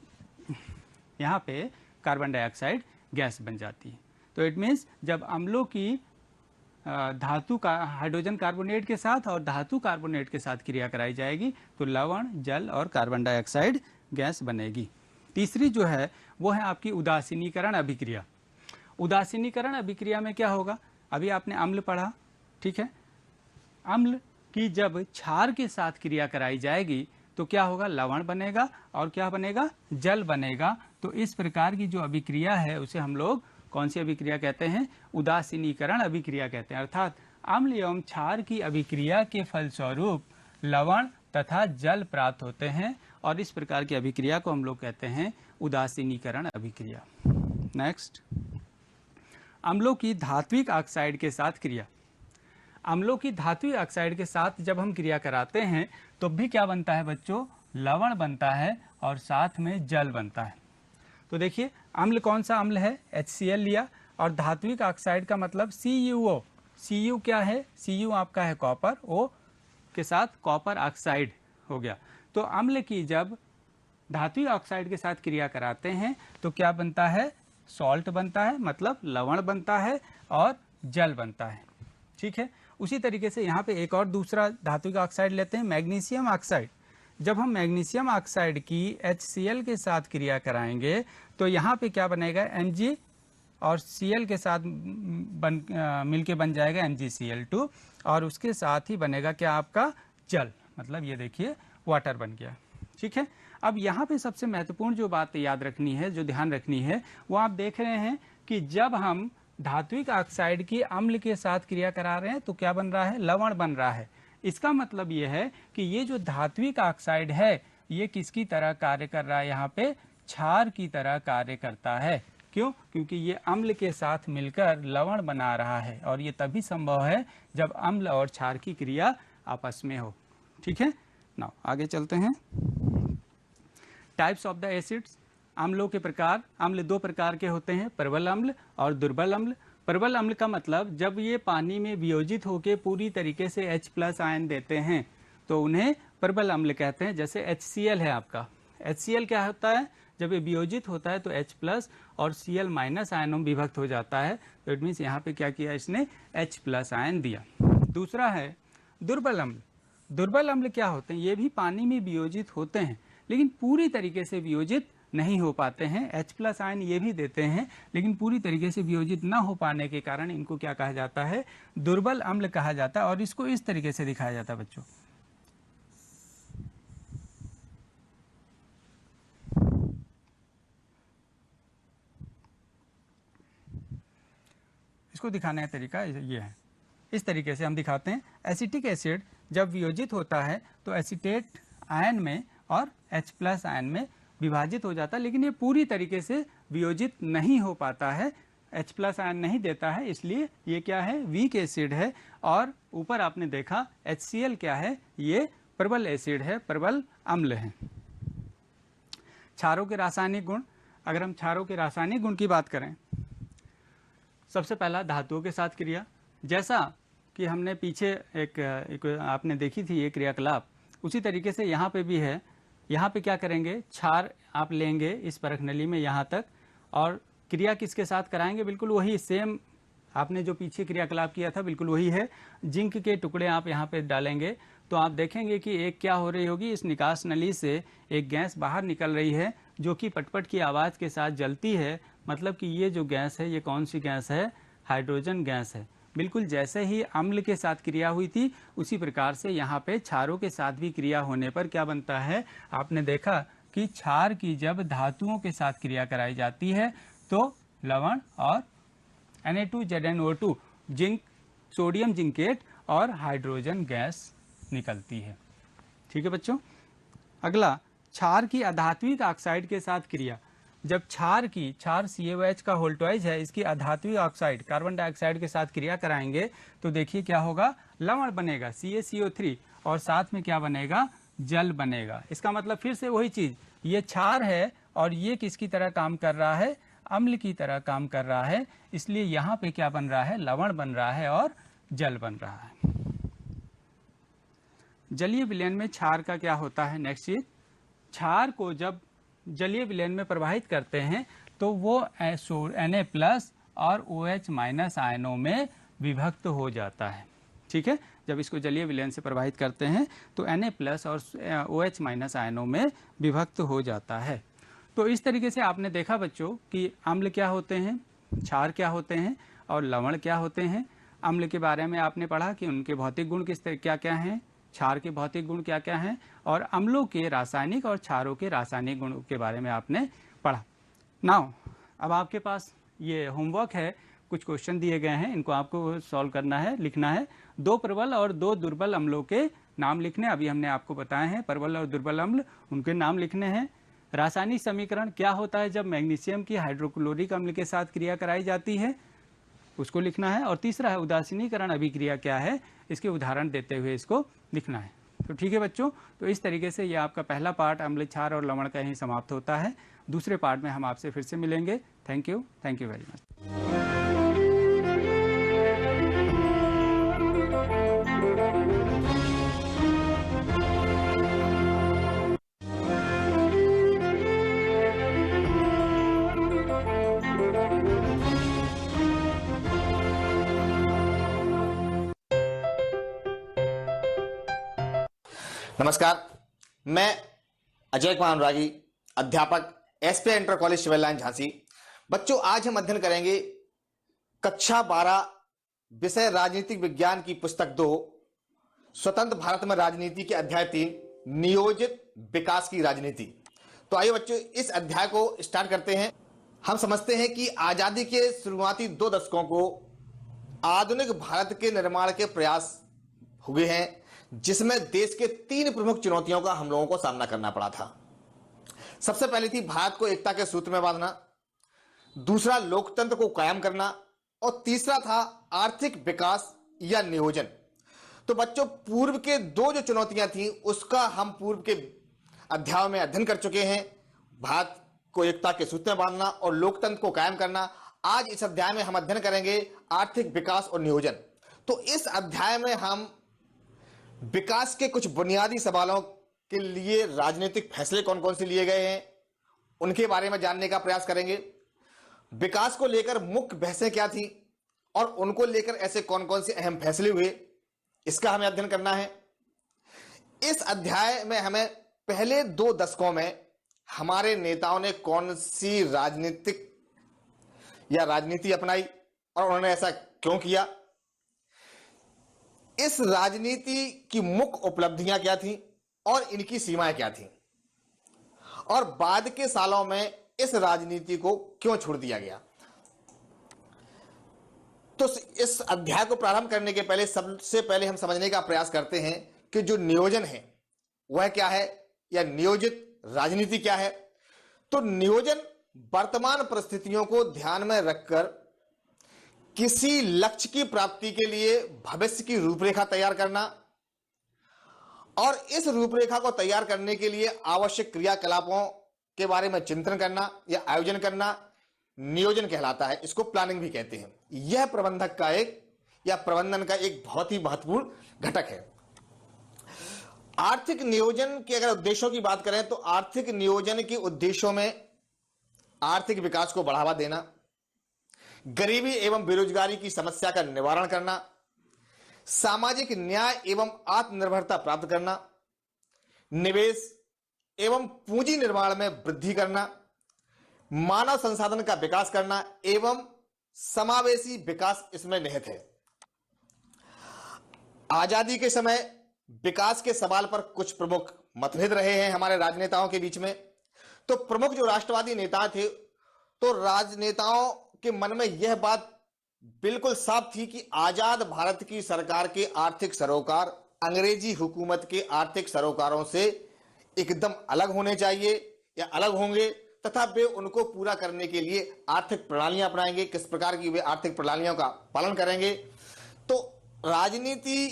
यहाँ पे कार्बन डाइऑक्साइड गैस बन जाती है। तो इट मीन्स जब अम्लों की धातु का हाइड्रोजन कार्बोनेट के साथ और धातु कार्बोनेट के साथ क्रिया कराई जाएगी तो लवण, जल और कार्बन डाइऑक्साइड गैस बनेगी। तीसरी जो है वो है आपकी उदासीनीकरण अभिक्रिया। उदासीनीकरण अभिक्रिया में क्या होगा, अभी आपने अम्ल पढ़ा, ठीक है, अम्ल की जब क्षार के साथ क्रिया कराई जाएगी तो क्या होगा, लवण बनेगा, और क्या बनेगा, जल बनेगा। तो इस प्रकार की जो अभिक्रिया है उसे हम लोग कौन सी अभिक्रिया कहते हैं, उदासीनीकरण अभिक्रिया कहते हैं। अर्थात अम्ल एवं क्षार की अभिक्रिया के फलस्वरूप लवण तथा जल प्राप्त होते हैं, और इस प्रकार की अभिक्रिया को हम लोग कहते हैं उदासीनीकरण अभिक्रिया। नेक्स्ट, अम्लों की धात्विक ऑक्साइड के साथ क्रिया। अम्लों की धात्विक ऑक्साइड के साथ जब हम क्रिया कराते हैं तो भी क्या बनता है बच्चों, लवण बनता है और साथ में जल बनता है। तो देखिए अम्ल कौन सा अम्ल है, HCl लिया, और धात्विक ऑक्साइड का मतलब CuO। Cu क्या है, Cu आपका है कॉपर, O के साथ कॉपर ऑक्साइड हो गया। तो अम्ल की जब धात्विक ऑक्साइड के साथ क्रिया कराते हैं तो क्या बनता है, सॉल्ट बनता है, मतलब लवण बनता है और जल बनता है। ठीक है, उसी तरीके से यहाँ पे एक और दूसरा धात्विक ऑक्साइड लेते हैं, मैग्नीशियम ऑक्साइड। जब हम मैग्नीशियम ऑक्साइड की HCl के साथ क्रिया कराएंगे तो यहाँ पे क्या बनेगा, Mg और Cl के साथ मिलके बन जाएगा MgCl2 और उसके साथ ही बनेगा क्या आपका जल, मतलब ये देखिए वाटर बन गया। ठीक है, अब यहाँ पे सबसे महत्वपूर्ण जो बात याद रखनी है, जो ध्यान रखनी है, वो आप देख रहे हैं कि जब हम धात्विक ऑक्साइड की अम्ल के साथ क्रिया करा रहे हैं तो क्या बन रहा है, लवण बन रहा है। इसका मतलब ये है कि ये जो धात्विक ऑक्साइड है ये किसकी तरह कार्य कर रहा है, यहाँ पे क्षार की तरह कार्य करता है। क्यों, क्योंकि ये अम्ल के साथ मिलकर लवण बना रहा है और ये तभी संभव है जब अम्ल और क्षार की क्रिया आपस में हो। ठीक है, नाउ आगे चलते हैं। टाइप्स ऑफ द एसिड्स, अम्लों के प्रकार। अम्ल दो प्रकार के होते हैं, प्रबल अम्ल और दुर्बल अम्ल। प्रबल अम्ल का मतलब जब ये पानी में वियोजित होकर पूरी तरीके से H+ आयन देते हैं तो उन्हें प्रबल अम्ल कहते हैं। जैसे HCl है आपका, HCl क्या होता है, जब ये वियोजित होता है तो H+ और Cl- आयनों में विभक्त हो जाता है। तो इट मीन्स यहाँ पे क्या किया, इसने H+ आयन दिया। दूसरा है दुर्बल अम्ल। दुर्बल अम्ल क्या होते हैं, ये भी पानी में वियोजित होते हैं लेकिन पूरी तरीके से वियोजित नहीं हो पाते हैं। H+ आयन ये भी देते हैं लेकिन पूरी तरीके से वियोजित ना हो पाने के कारण इनको क्या कहा जाता है, दुर्बल अम्ल कहा जाता है। और इसको इस तरीके से दिखाया जाता है बच्चों, इसको दिखाने का तरीका ये है, इस तरीके से हम दिखाते हैं। एसिटिक एसिड जब वियोजित होता है तो एसीटेट आयन में और H+ आयन में विभाजित हो जाता है, लेकिन ये पूरी तरीके से वियोजित नहीं हो पाता है, H+ आयन नहीं देता है, इसलिए ये क्या है, वीक एसिड है। और ऊपर आपने देखा HCl क्या है, ये प्रबल एसिड है, प्रबल अम्ल है। क्षारों के रासायनिक गुण, अगर हम क्षारों के रासायनिक गुण की बात करें, सबसे पहला धातुओं के साथ क्रिया। जैसा कि हमने पीछे एक आपने देखी थी ये क्रियाकलाप, उसी तरीके से यहाँ पे भी है। यहाँ पे क्या करेंगे, क्षार आप लेंगे इस परख नली में यहाँ तक और क्रिया किसके साथ कराएंगे, बिल्कुल वही सेम आपने जो पीछे क्रियाकलाप किया था बिल्कुल वही है। जिंक के टुकड़े आप यहाँ पे डालेंगे तो आप देखेंगे कि एक क्या हो रही होगी, इस निकास नली से एक गैस बाहर निकल रही है जो कि पटपट की आवाज़ के साथ जलती है। मतलब कि ये जो गैस है ये कौन सी गैस है, हाइड्रोजन गैस है। बिल्कुल जैसे ही अम्ल के साथ क्रिया हुई थी उसी प्रकार से यहाँ पे क्षारों के साथ भी क्रिया होने पर क्या बनता है, आपने देखा कि क्षार की जब धातुओं के साथ क्रिया कराई जाती है तो लवण और Na2ZnO2 जिंक, सोडियम जिंकेट और हाइड्रोजन गैस निकलती है। ठीक है बच्चों, अगला क्षार की अधात्विक ऑक्साइड के साथ क्रिया। जब क्षार CaOH का होल्टवाइज है, इसकी अधात्विक ऑक्साइड कार्बन डाइऑक्साइड के साथ क्रिया कराएंगे तो देखिए क्या होगा, लवण बनेगा CaCO3 और साथ में क्या बनेगा, जल बनेगा। इसका मतलब फिर से वही चीज, ये क्षार है और ये किसकी तरह काम कर रहा है, अम्ल की तरह काम कर रहा है, इसलिए यहाँ पे क्या बन रहा है, लवण बन रहा है और जल बन रहा है। जलीय विलयन में क्षार का क्या होता है, नेक्स्ट चीज, क्षार को जब जलीय विलयन में प्रवाहित करते हैं तो वो Na+ और OH- आयनों में विभक्त हो जाता है। ठीक है, जब इसको जलीय विलयन से प्रवाहित करते हैं तो Na+ और OH- आयनों में विभक्त हो जाता है। तो इस तरीके से आपने देखा बच्चों कि अम्ल क्या होते हैं, क्षार क्या होते हैं और लवण क्या होते हैं। अम्ल के बारे में आपने पढ़ा कि उनके भौतिक गुण किस तरह क्या क्या हैं, क्षार के भौतिक गुण क्या क्या हैं, और अम्लों के रासायनिक और क्षारों के रासायनिक गुणों के बारे में आपने पढ़ा। नाउ अब आपके पास ये होमवर्क है, कुछ क्वेश्चन दिए गए हैं, इनको आपको सॉल्व करना है, लिखना है। 2 प्रबल और 2 दुर्बल अम्लों के नाम लिखने, अभी हमने आपको बताए हैं प्रबल और दुर्बल अम्ल, उनके नाम लिखने हैं। रासायनिक समीकरण क्या होता है जब मैग्नीशियम की हाइड्रोक्लोरिक अम्ल के साथ क्रिया कराई जाती है, उसको लिखना है। और तीसरा है उदासीनीकरण अभिक्रिया क्या है, इसके उदाहरण देते हुए इसको लिखना है। तो ठीक है बच्चों, तो इस तरीके से ये आपका पहला पार्ट अम्ल, क्षार और लवण का यहीं समाप्त होता है। दूसरे पार्ट में हम आपसे फिर से मिलेंगे। Thank you very much. नमस्कार, मैं अजय कुमार अनुरागी, अध्यापक SPI inter college civil line Jhansi. बच्चों, आज हम अध्ययन करेंगे कक्षा 12 विषय राजनीतिक विज्ञान की पुस्तक 2 स्वतंत्र भारत में राजनीति के अध्याय 3 नियोजित विकास की राजनीति। तो आइए बच्चों, इस अध्याय को स्टार्ट करते हैं। हम समझते हैं कि आजादी के शुरुआती 2 दशकों को आधुनिक भारत के निर्माण के प्रयास हुए हैं, जिसमें देश के 3 प्रमुख चुनौतियों का हम लोगों को सामना करना पड़ा था। सबसे पहली थी भारत को एकता के सूत्र में बांधना, दूसरा लोकतंत्र को कायम करना और तीसरा था आर्थिक विकास या नियोजन। तो बच्चों, पूर्व के 2 जो चुनौतियां थी उसका हम पूर्व के अध्यायों में अध्ययन कर चुके हैं, भारत को एकता के सूत्र में बांधना और लोकतंत्र को कायम करना। आज इस अध्याय में हम अध्ययन करेंगे आर्थिक विकास और नियोजन। तो इस अध्याय में हम विकास के कुछ बुनियादी सवालों के लिए राजनीतिक फैसले कौन कौन से लिए गए हैं उनके बारे में जानने का प्रयास करेंगे। विकास को लेकर मुख्य बहसें क्या थी और उनको लेकर ऐसे कौन कौन से अहम फैसले हुए, इसका हमें अध्ययन करना है। इस अध्याय में हमें पहले 2 दशकों में हमारे नेताओं ने कौन सी राजनीति अपनाई और उन्होंने ऐसा क्यों किया, इस राजनीति की मुख्य उपलब्धियां क्या थीं और इनकी सीमाएं क्या थीं, और बाद के सालों में इस राजनीति को क्यों छोड़ दिया गया। तो इस अध्याय को प्रारंभ करने के पहले सबसे पहले हम समझने का प्रयास करते हैं कि जो नियोजन है वह क्या है या नियोजित राजनीति क्या है। तो नियोजन वर्तमान परिस्थितियों को ध्यान में रखकर किसी लक्ष्य की प्राप्ति के लिए भविष्य की रूपरेखा तैयार करना और इस रूपरेखा को तैयार करने के लिए आवश्यक क्रियाकलापों के बारे में चिंतन करना या आयोजन करना नियोजन कहलाता है। इसको प्लानिंग भी कहते हैं। यह प्रबंधक का प्रबंधन का एक बहुत ही महत्वपूर्ण घटक है। आर्थिक नियोजन के अगर उद्देश्यों की बात करें तो आर्थिक नियोजन के उद्देश्यों में आर्थिक विकास को बढ़ावा देना, गरीबी एवं बेरोजगारी की समस्या का निवारण करना, सामाजिक न्याय एवं आत्मनिर्भरता प्राप्त करना, निवेश एवं पूंजी निर्माण में वृद्धि करना, मानव संसाधन का विकास करना एवं समावेशी विकास इसमें निहित है। आजादी के समय विकास के सवाल पर कुछ प्रमुख मतभेद रहे हैं हमारे राजनेताओं के बीच में। तो प्रमुख जो राष्ट्रवादी नेता थे, तो राजनेताओं के मन में यह बात बिल्कुल साफ थी कि आजाद भारत की सरकार के आर्थिक सरोकार अंग्रेजी हुकूमत के आर्थिक सरोकारों से एकदम अलग होने चाहिए या अलग होंगे, तथा वे उनको पूरा करने के लिए आर्थिक प्रणालियां अपनाएंगे। किस प्रकार की वे आर्थिक प्रणालियों का पालन करेंगे, तो राजनीति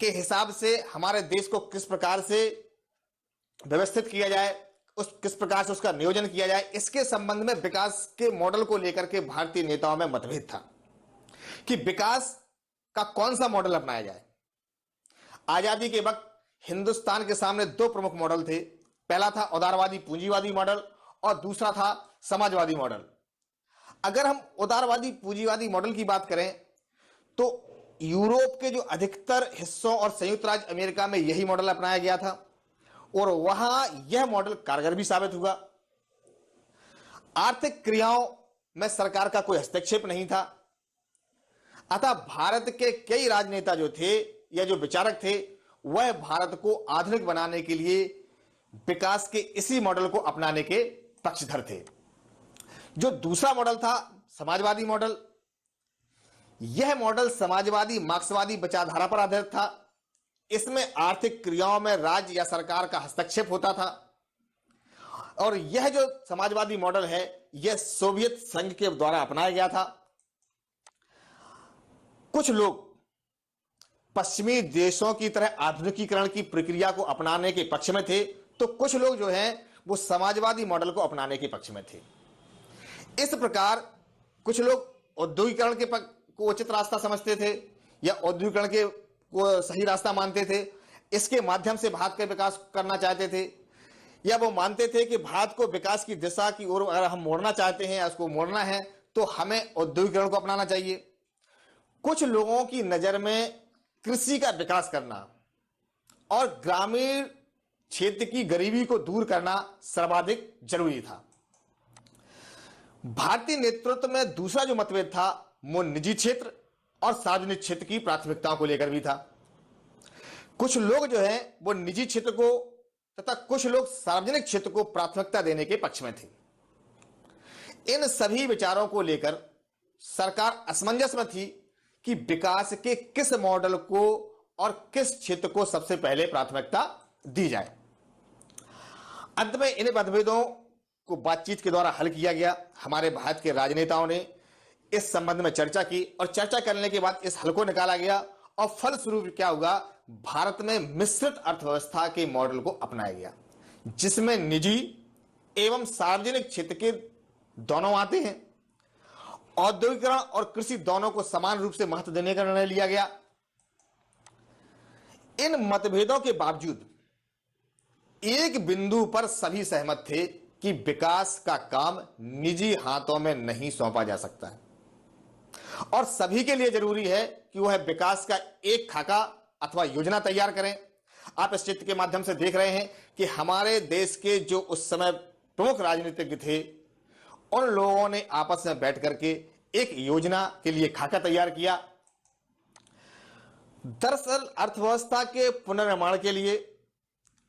के हिसाब से हमारे देश को किस प्रकार से व्यवस्थित किया जाए, किस प्रकार से उसका नियोजन किया जाए, इसके संबंध में विकास के मॉडल को लेकर के भारतीय नेताओं में मतभेद था कि विकास का कौन सा मॉडल अपनाया जाए। आजादी के वक्त हिंदुस्तान के सामने 2 प्रमुख मॉडल थे। पहला था उदारवादी पूंजीवादी मॉडल और दूसरा था समाजवादी मॉडल। अगर हम उदारवादी पूंजीवादी मॉडल की बात करें तो यूरोप के जो अधिकतर हिस्सों और संयुक्त राज्य अमेरिका में यही मॉडल अपनाया गया था और वहां यह मॉडल कारगर भी साबित हुआ। आर्थिक क्रियाओं में सरकार का कोई हस्तक्षेप नहीं था, अतः भारत के कई राजनेता जो थे या जो विचारक थे वह भारत को आधुनिक बनाने के लिए विकास के इसी मॉडल को अपनाने के पक्षधर थे। जो दूसरा मॉडल था समाजवादी मॉडल, यह मॉडल समाजवादी मार्क्सवादी विचारधारा पर आधारित था। इसमें आर्थिक क्रियाओं में राज्य या सरकार का हस्तक्षेप होता था और यह जो समाजवादी मॉडल है यह सोवियत संघ के द्वारा अपनाया गया था। कुछ लोग पश्चिमी देशों की तरह आधुनिकीकरण की प्रक्रिया को अपनाने के पक्ष में थे, तो कुछ लोग जो हैं वो समाजवादी मॉडल को अपनाने के पक्ष में थे। इस प्रकार कुछ लोग औद्योगिकरण को उचित रास्ता समझते थे या औद्योगिकरण को सही रास्ता मानते थे, इसके माध्यम से भारत का विकास करना चाहते थे, या वो मानते थे कि भारत को विकास की दिशा की ओर अगर हम मोड़ना चाहते हैं या उसको मोड़ना है तो हमें औद्योगिकरण को अपनाना चाहिए। कुछ लोगों की नजर में कृषि का विकास करना और ग्रामीण क्षेत्र की गरीबी को दूर करना सर्वाधिक जरूरी था। भारतीय नेतृत्व में दूसरा जो मतभेद था वो निजी क्षेत्र और सार्वजनिक क्षेत्र की प्राथमिकताओं को लेकर भी था। कुछ लोग जो है वो निजी क्षेत्र को तथा कुछ लोग सार्वजनिक क्षेत्र को प्राथमिकता देने के पक्ष में थे। इन सभी विचारों को लेकर सरकार असमंजस में थी कि विकास के किस मॉडल को और किस क्षेत्र को सबसे पहले प्राथमिकता दी जाए। अंत में इन मतभेदों को बातचीत के द्वारा हल किया गया। हमारे भारत के राजनेताओं ने इस संबंध में चर्चा की और चर्चा करने के बाद इस हल को निकाला गया और फलस्वरूप क्या हुआ, भारत में मिश्रित अर्थव्यवस्था के मॉडल को अपनाया गया, जिसमें निजी एवं सार्वजनिक क्षेत्र के दोनों आते हैं। औद्योगिकरण और कृषि दोनों को समान रूप से महत्व देने का निर्णय लिया गया। इन मतभेदों के बावजूद एक बिंदु पर सभी सहमत थे कि विकास का काम निजी हाथों में नहीं सौंपा जा सकता है और सभी के लिए जरूरी है कि वह विकास का एक खाका अथवा योजना तैयार करें। आप इस चित्र के माध्यम से देख रहे हैं कि हमारे देश के जो उस समय प्रमुख राजनीतिज्ञ थे, उन लोगों ने आपस में बैठ करके एक योजना के लिए खाका तैयार किया। दरअसल अर्थव्यवस्था के पुनर्निर्माण के लिए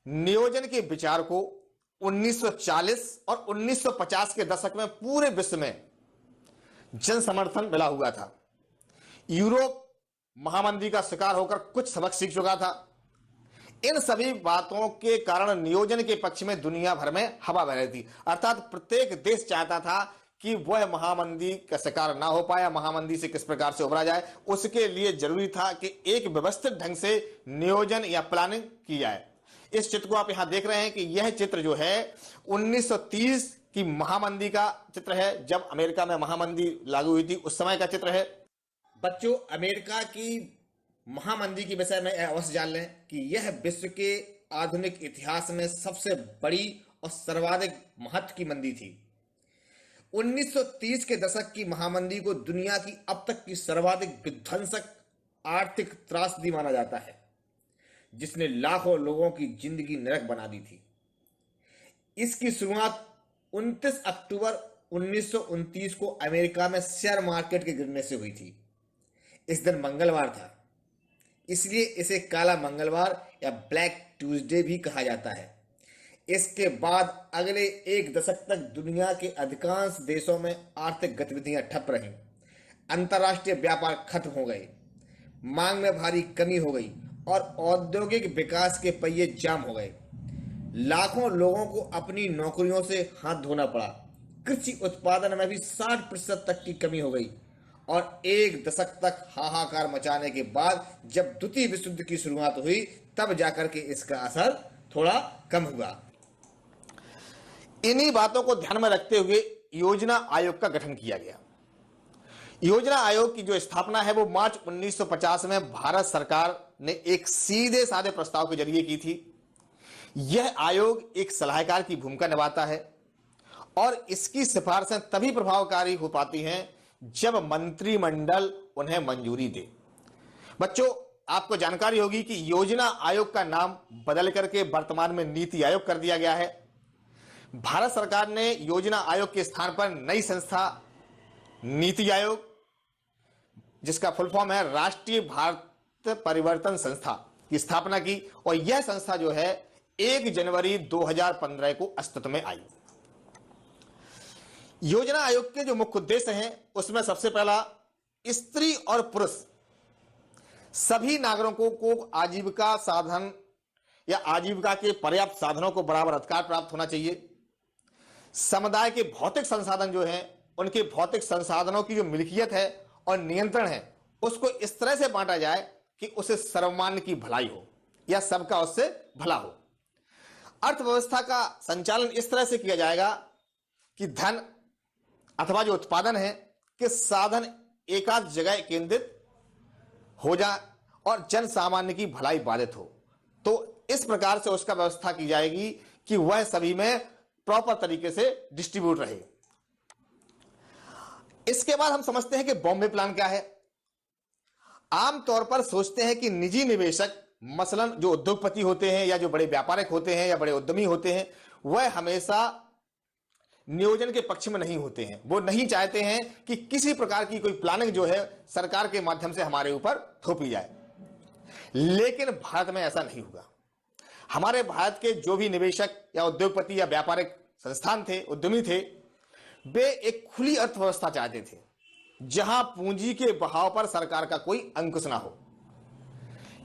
नियोजन के विचार को 1940 और 1950 के दशक में पूरे विश्व में जन समर्थन मिला हुआ था। यूरोप महामंदी का शिकार होकर कुछ सबक सीख चुका था। इन सभी बातों के कारण नियोजन के पक्ष में दुनिया भर में हवा बह रही थी, अर्थात प्रत्येक देश चाहता था कि वह महामंदी का शिकार ना हो पाया, महामंदी से किस प्रकार से उबरा जाए। उसके लिए जरूरी था कि एक व्यवस्थित ढंग से नियोजन या प्लानिंग की जाए। इस चित्र को आप यहां देख रहे हैं कि यह चित्र जो है 1930 की महामंदी का चित्र है, जब अमेरिका में महामंदी लागू हुई थी उस समय का चित्र है। बच्चों, अमेरिका की महामंदी के विषय में अवश्य जान लें कि यह विश्व के आधुनिक इतिहास में सबसे बड़ी और सर्वाधिक महत्व की मंदी थी। 1930 के दशक की महामंदी को दुनिया की अब तक की सर्वाधिक विध्वंसक आर्थिक त्रासदी माना जाता है, जिसने लाखों लोगों की जिंदगी नरक बना दी थी। इसकी शुरुआत 29 अक्टूबर 1929 को अमेरिका में शेयर मार्केट के गिरने से हुई थी। इस दिन मंगलवार था, इसलिए इसे काला मंगलवार या ब्लैक ट्यूसडे भी कहा जाता है। इसके बाद अगले एक दशक तक दुनिया के अधिकांश देशों में आर्थिक गतिविधियां ठप रहीं, अंतर्राष्ट्रीय व्यापार खत्म हो गए, मांग में भारी कमी हो गई और औद्योगिक विकास के पहिए जाम हो गए। लाखों लोगों को अपनी नौकरियों से हाथ धोना पड़ा। कृषि उत्पादन में भी 60% तक की कमी हो गई और एक दशक तक हाहाकार मचाने के बाद जब द्वितीय विश्व युद्ध की शुरुआत हुई तब जाकर के इसका असर थोड़ा कम हुआ। इन्हीं बातों को ध्यान में रखते हुए योजना आयोग का गठन किया गया। योजना आयोग की जो स्थापना है वो मार्च 1950 में भारत सरकार ने एक सीधे साधे प्रस्ताव के जरिए की थी। यह आयोग एक सलाहकार की भूमिका निभाता है और इसकी सिफारिशें तभी प्रभावकारी हो पाती हैं जब मंत्रिमंडल उन्हें मंजूरी दे। बच्चों, आपको जानकारी होगी कि योजना आयोग का नाम बदल करके वर्तमान में नीति आयोग कर दिया गया है। भारत सरकार ने योजना आयोग के स्थान पर नई संस्था नीति आयोग, जिसका फुल फॉर्म है राष्ट्रीय भारत परिवर्तन संस्था, की स्थापना की और यह संस्था जो है 1 जनवरी 2015 को अस्तित्व में आई। योजना आयोग के जो मुख्य उद्देश्य हैं उसमें सबसे पहला, स्त्री और पुरुष सभी नागरिकों को आजीविका साधन या आजीविका के पर्याप्त साधनों को बराबर अधिकार प्राप्त होना चाहिए। समुदाय के भौतिक संसाधन जो हैं उनके भौतिक संसाधनों की जो मिल्कियत है और नियंत्रण है उसको इस तरह से बांटा जाए कि उसे सर्वमान्य की भलाई हो या सबका उससे भला हो। अर्थव्यवस्था का संचालन इस तरह से किया जाएगा कि धन अथवा जो उत्पादन है कि साधन एकाध जगह केंद्रित हो जाए और जन सामान्य की भलाई बाधित हो, तो इस प्रकार से उसका व्यवस्था की जाएगी कि वह सभी में प्रॉपर तरीके से डिस्ट्रीब्यूट रहे। इसके बाद हम समझते हैं कि बॉम्बे प्लान क्या है। आमतौर पर सोचते हैं कि निजी निवेशक मसलन जो उद्योगपति होते हैं या जो बड़े व्यापारिक होते हैं या बड़े उद्यमी होते हैं, वह हमेशा नियोजन के पक्ष में नहीं होते हैं। वो नहीं चाहते हैं कि किसी प्रकार की कोई प्लानिंग जो है सरकार के माध्यम से हमारे ऊपर थोपी जाए। लेकिन भारत में ऐसा नहीं होगा। हमारे भारत के जो भी निवेशक या उद्योगपति या व्यापारिक संस्थान थे, उद्यमी थे, वे एक खुली अर्थव्यवस्था चाहते थे जहां पूंजी के बहाव पर सरकार का कोई अंकुश ना हो।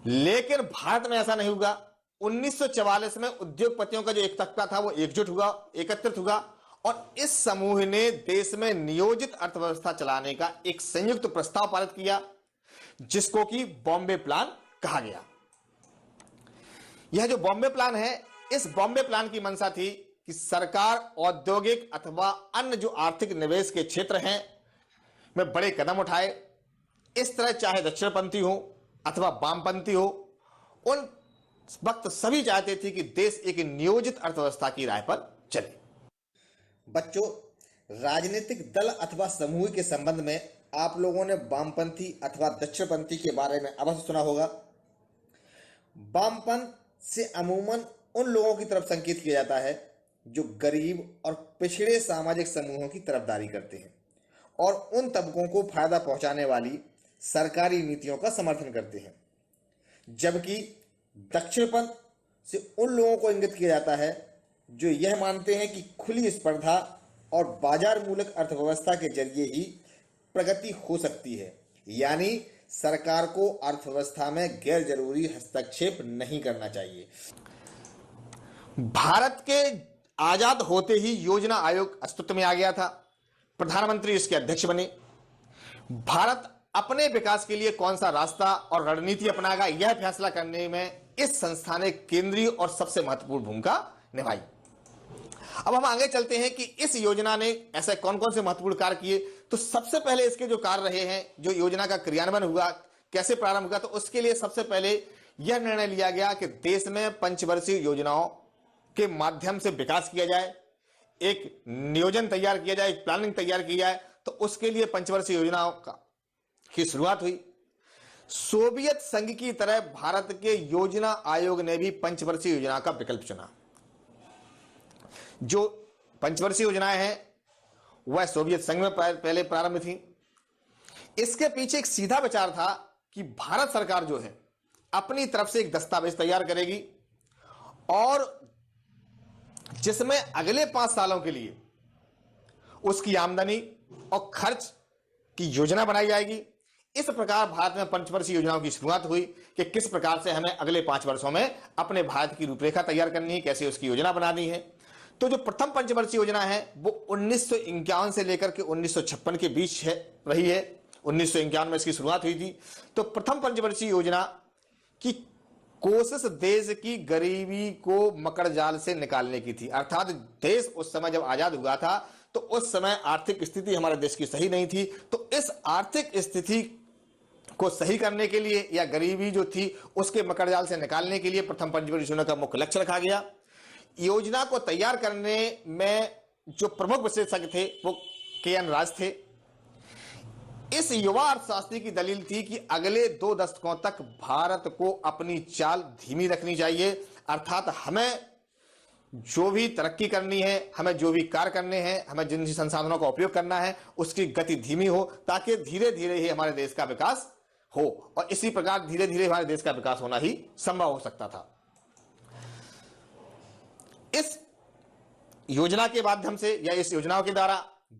लेकिन भारत में ऐसा नहीं होगा। 1944 में उद्योगपतियों का जो एक तबका था वो एकजुट हुआ, एकत्रित हुआ और इस समूह ने देश में नियोजित अर्थव्यवस्था चलाने का एक संयुक्त प्रस्ताव पारित किया जिसको कि बॉम्बे प्लान कहा गया। यह जो बॉम्बे प्लान है, इस बॉम्बे प्लान की मंशा थी कि सरकार औद्योगिक अथवा अन्य जो आर्थिक निवेश के क्षेत्र हैं में बड़े कदम उठाए। इस तरह चाहे दक्षिणपंथी हो अथवा वामपंथी हो, उन वक्त सभी चाहते थे कि देश एक नियोजित अर्थव्यवस्था की राह पर चले। बच्चों, राजनीतिक दल अथवा समूह के संबंध में आप लोगों ने वामपंथी अथवा दक्षिणपंथी के बारे में अवश्य सुना होगा। वामपंथ से अमूमन उन लोगों की तरफ संकेत किया जाता है जो गरीब और पिछड़े सामाजिक समूहों की तरफदारी करते हैं और उन तबकों को फायदा पहुंचाने वाली सरकारी नीतियों का समर्थन करते हैं। जबकि दक्षिणपंथ से उन लोगों को इंगित किया जाता है जो यह मानते हैं कि खुली स्पर्धा और बाजार मूलक अर्थव्यवस्था के जरिए ही प्रगति हो सकती है, यानी सरकार को अर्थव्यवस्था में गैर जरूरी हस्तक्षेप नहीं करना चाहिए। भारत के आजाद होते ही योजना आयोग अस्तित्व में आ गया था। प्रधानमंत्री इसके अध्यक्ष बने। भारत अपने विकास के लिए कौन सा रास्ता और रणनीति अपनाएगा, यह फैसला करने में इस संस्था ने केंद्रीय और सबसे महत्वपूर्ण भूमिका निभाई। अब हम आगे चलते हैं कि इस योजना ने ऐसे कौन कौन से महत्वपूर्ण कार्य किए। तो सबसे पहले इसके जो कार्य रहे हैं, जो योजना का क्रियान्वयन हुआ, कैसे प्रारंभ हुआ, तो उसके लिए सबसे पहले यह निर्णय लिया गया कि देश में पंचवर्षीय योजनाओं के माध्यम से विकास किया जाए, एक नियोजन तैयार किया जाए, एक प्लानिंग तैयार की जाए। तो उसके लिए पंचवर्षीय योजनाओं की शुरुआत हुई। सोवियत संघ की तरह भारत के योजना आयोग ने भी पंचवर्षीय योजना का विकल्प चुना। जो पंचवर्षीय योजनाएं हैं वह सोवियत संघ में पहले प्रारंभ थी। इसके पीछे एक सीधा विचार था कि भारत सरकार जो है अपनी तरफ से एक दस्तावेज तैयार करेगी और जिसमें अगले 5 सालों के लिए उसकी आमदनी और खर्च की योजना बनाई जाएगी। इस प्रकार भारत में पंचवर्षीय योजनाओं की शुरुआत हुई कि किस प्रकार से हमें अगले 5 वर्षों में अपने भारत की रूपरेखा तैयार करनी है, कैसे उसकी योजना बनानी है। तो जो प्रथम पंचवर्षीय योजना है वो 1951 से लेकर के 1956 के बीच रही है। 1951 में इसकी शुरुआत हुई थी। तो प्रथम पंचवर्षीय योजना की कोशिश देश की गरीबी को मकड़ जाल से निकालने की थी। अर्थात देश उस समय जब आजाद हुआ था तो उस समय आर्थिक स्थिति हमारे देश की सही नहीं थी। तो इस आर्थिक स्थिति को सही करने के लिए या गरीबी जो थी उसके मकड़ जाल से निकालने के लिए प्रथम पंचवर्षीय योजना का मुख्य लक्ष्य रखा गया। योजना को तैयार करने में जो प्रमुख विशेषज्ञ थे वो के.एन. राज थे। इस युवा अर्थशास्त्री की दलील थी कि अगले 2 दशकों तक भारत को अपनी चाल धीमी रखनी चाहिए। अर्थात हमें जो भी तरक्की करनी है, हमें जो भी कार्य करने हैं, हमें जिन संसाधनों का उपयोग करना है उसकी गति धीमी हो ताकि धीरे धीरे ही हमारे देश का विकास हो और इसी प्रकार धीरे धीरे हमारे देश का विकास होना ही संभव हो सकता था। इस योजना के माध्यम से या इस योजनाओं के द्वारा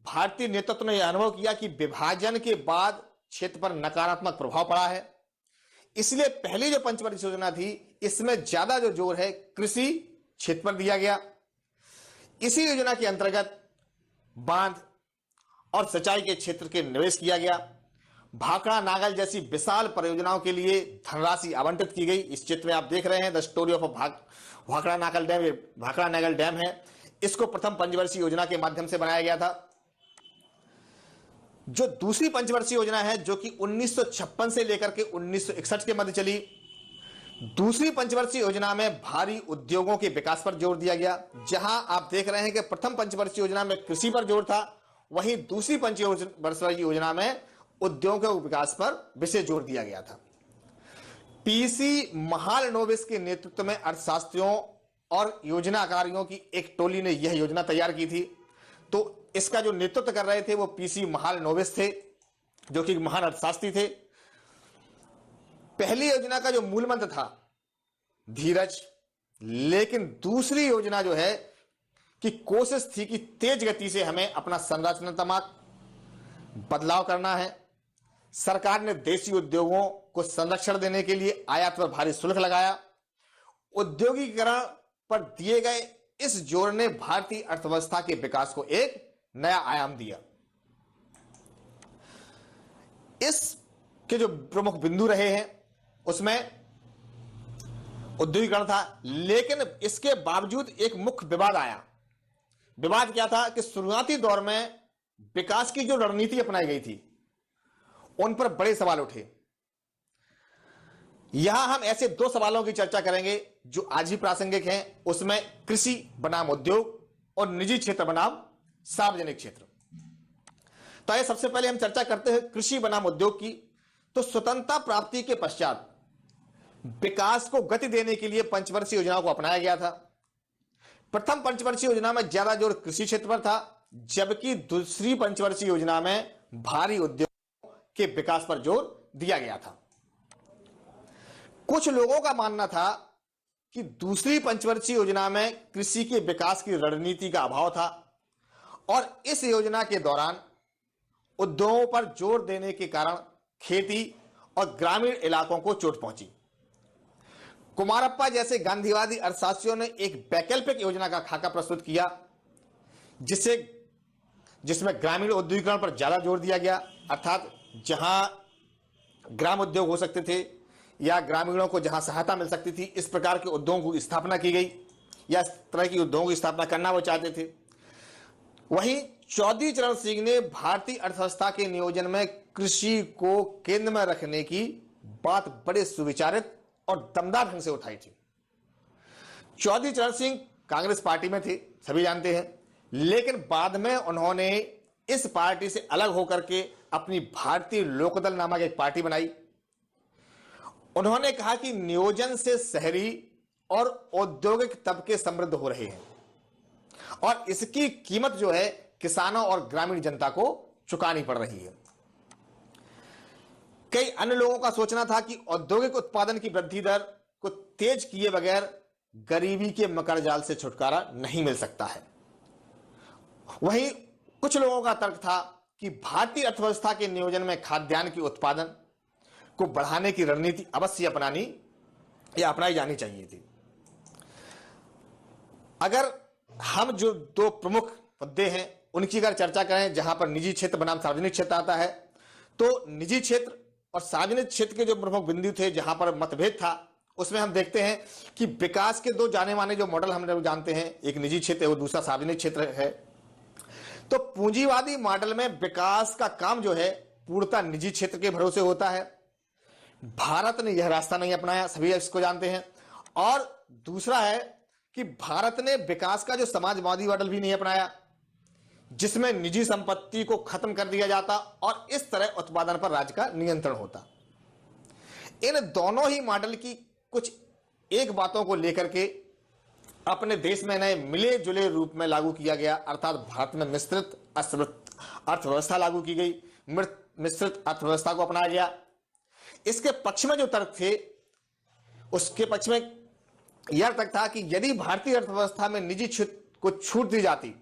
भारतीय नेतृत्व ने यह अनुभव किया कि विभाजन के बाद क्षेत्र पर नकारात्मक प्रभाव पड़ा है। इसलिए पहली जो पंचवर्षीय योजना थी इसमें ज्यादा जो जोर है कृषि क्षेत्र पर दिया गया। इसी योजना के अंतर्गत बांध और सिंचाई के क्षेत्र के निवेश किया गया। भाखड़ा नागल जैसी विशाल परियोजनाओं के लिए धनराशि आवंटित की गई। इस चित्र में आप देख रहे हैं the story of Bhakra Nangal dam. Bhakra Nangal dam है, इसको प्रथम पंचवर्षीय योजना के माध्यम से बनाया गया था। जो दूसरी पंचवर्षीय योजना है जो कि 1956 से लेकर के 1961 के मध्य चली, दूसरी पंचवर्षीय योजना में भारी उद्योगों के विकास पर जोर दिया गया। जहां आप देख रहे हैं कि प्रथम पंचवर्षीय योजना में कृषि पर जोर था, वहीं दूसरी पंचवर्षीय योजना में उद्योगों के विकास पर विशेष जोर दिया गया था। पीसी महालनोबिस के नेतृत्व में अर्थशास्त्रियों और योजनाकारियों की एक टोली ने यह योजना तैयार की थी। तो इसका जो नेतृत्व कर रहे थे वो पीसी महालनोबिस थे, जो कि महान अर्थशास्त्री थे। पहली योजना का जो मूल मंत्र था धीरज, लेकिन दूसरी योजना जो है कि कोशिश थी कि तेज गति से हमें अपना संरचनात्मक बदलाव करना है। सरकार ने देशी उद्योगों को संरक्षण देने के लिए आयात पर भारी शुल्क लगाया। औद्योगिकीकरण पर दिए गए इस जोर ने भारतीय अर्थव्यवस्था के विकास को एक नया आयाम दिया। इस के जो प्रमुख बिंदु रहे हैं उसमें औद्योगिकरण था, लेकिन इसके बावजूद एक मुख्य विवाद आया। विवाद क्या था कि शुरुआती दौर में विकास की जो रणनीति अपनाई गई थी उन पर बड़े सवाल उठे। यहां हम ऐसे दो सवालों की चर्चा करेंगे जो आज भी प्रासंगिक हैं, उसमें कृषि बनाम उद्योग और निजी क्षेत्र बनाम सार्वजनिक क्षेत्र। तो आइए सबसे पहले हम चर्चा करते हैं कृषि बनाम उद्योग की। तो स्वतंत्रता प्राप्ति के पश्चात विकास को गति देने के लिए पंचवर्षीय योजना को अपनाया गया था। प्रथम पंचवर्षीय योजना में ज्यादा जोर कृषि क्षेत्र पर था, जबकि दूसरी पंचवर्षीय योजना में भारी उद्योगों के विकास पर जोर दिया गया था। कुछ लोगों का मानना था कि दूसरी पंचवर्षीय योजना में कृषि के विकास की रणनीति का अभाव था और इस योजना के दौरान उद्योगों पर जोर देने के कारण खेती और ग्रामीण इलाकों को चोट पहुंची। कुमारप्पा जैसे गांधीवादी अर्थशास्त्रियों ने एक वैकल्पिक योजना का खाका प्रस्तुत किया जिसमें ग्रामीण औद्योगिकरण पर ज्यादा जोर दिया गया, अर्थात जहां ग्राम उद्योग हो सकते थे या ग्रामीणों को जहां सहायता मिल सकती थी, इस प्रकार के उद्योगों की स्थापना की गई या इस तरह की उद्योगों की स्थापना करना वो चाहते थे। वहीं चौधरी चरण सिंह ने भारतीय अर्थव्यवस्था के नियोजन में कृषि को केंद्र में रखने की बात बड़े सुविचारित और दमदार ढंग से उठाई थी। चौधरी चरण सिंह कांग्रेस पार्टी में थे, सभी जानते हैं, लेकिन बाद में उन्होंने इस पार्टी से अलग होकर के अपनी भारतीय लोकदल नामक एक पार्टी बनाई। उन्होंने कहा कि नियोजन से शहरी और औद्योगिक तबके समृद्ध हो रहे हैं और इसकी कीमत जो है किसानों और ग्रामीण जनता को चुकानी पड़ रही है। कई अन्य लोगों का सोचना था कि औद्योगिक उत्पादन की वृद्धि दर को तेज किए बगैर गरीबी के मकर जाल से छुटकारा नहीं मिल सकता है। वहीं कुछ लोगों का तर्क था कि भारतीय अर्थव्यवस्था के नियोजन में खाद्यान्न के उत्पादन को बढ़ाने की रणनीति अवश्य अपनानी या अपनाई जानी चाहिए थी। अगर हम जो दो प्रमुख मुद्दे हैं उनकी अगर चर्चा करें, जहां पर निजी क्षेत्र बनाम सार्वजनिक क्षेत्र आता है, तो निजी क्षेत्र और सार्वजनिक क्षेत्र के जो प्रमुख बिंदु थे जहां पर मतभेद था, उसमें हम देखते हैं कि विकास के दो जाने माने जो मॉडल हम जानते हैं, एक निजी क्षेत्र है और दूसरा सार्वजनिक क्षेत्र है। तो पूंजीवादी मॉडल में विकास का काम जो है पूर्णतः निजी क्षेत्र के भरोसे होता है। भारत ने यह रास्ता नहीं अपनाया, सभी इसको जानते हैं। और दूसरा है कि भारत ने विकास का जो समाजवादी मॉडल भी नहीं अपनाया, जिसमें निजी संपत्ति को खत्म कर दिया जाता और इस तरह उत्पादन पर राज्य का नियंत्रण होता। इन दोनों ही मॉडल की कुछ एक बातों को लेकर के अपने देश में नए मिले जुले रूप में लागू किया गया, अर्थात भारत में मिश्रित अर्थव्यवस्था लागू की गई, मिश्रित अर्थव्यवस्था को अपनाया गया। इसके पक्ष में जो तर्क थे, उसके पक्ष में यह तर्क था कि यदि भारतीय अर्थव्यवस्था में निजी क्षेत्र को छूट दी जाती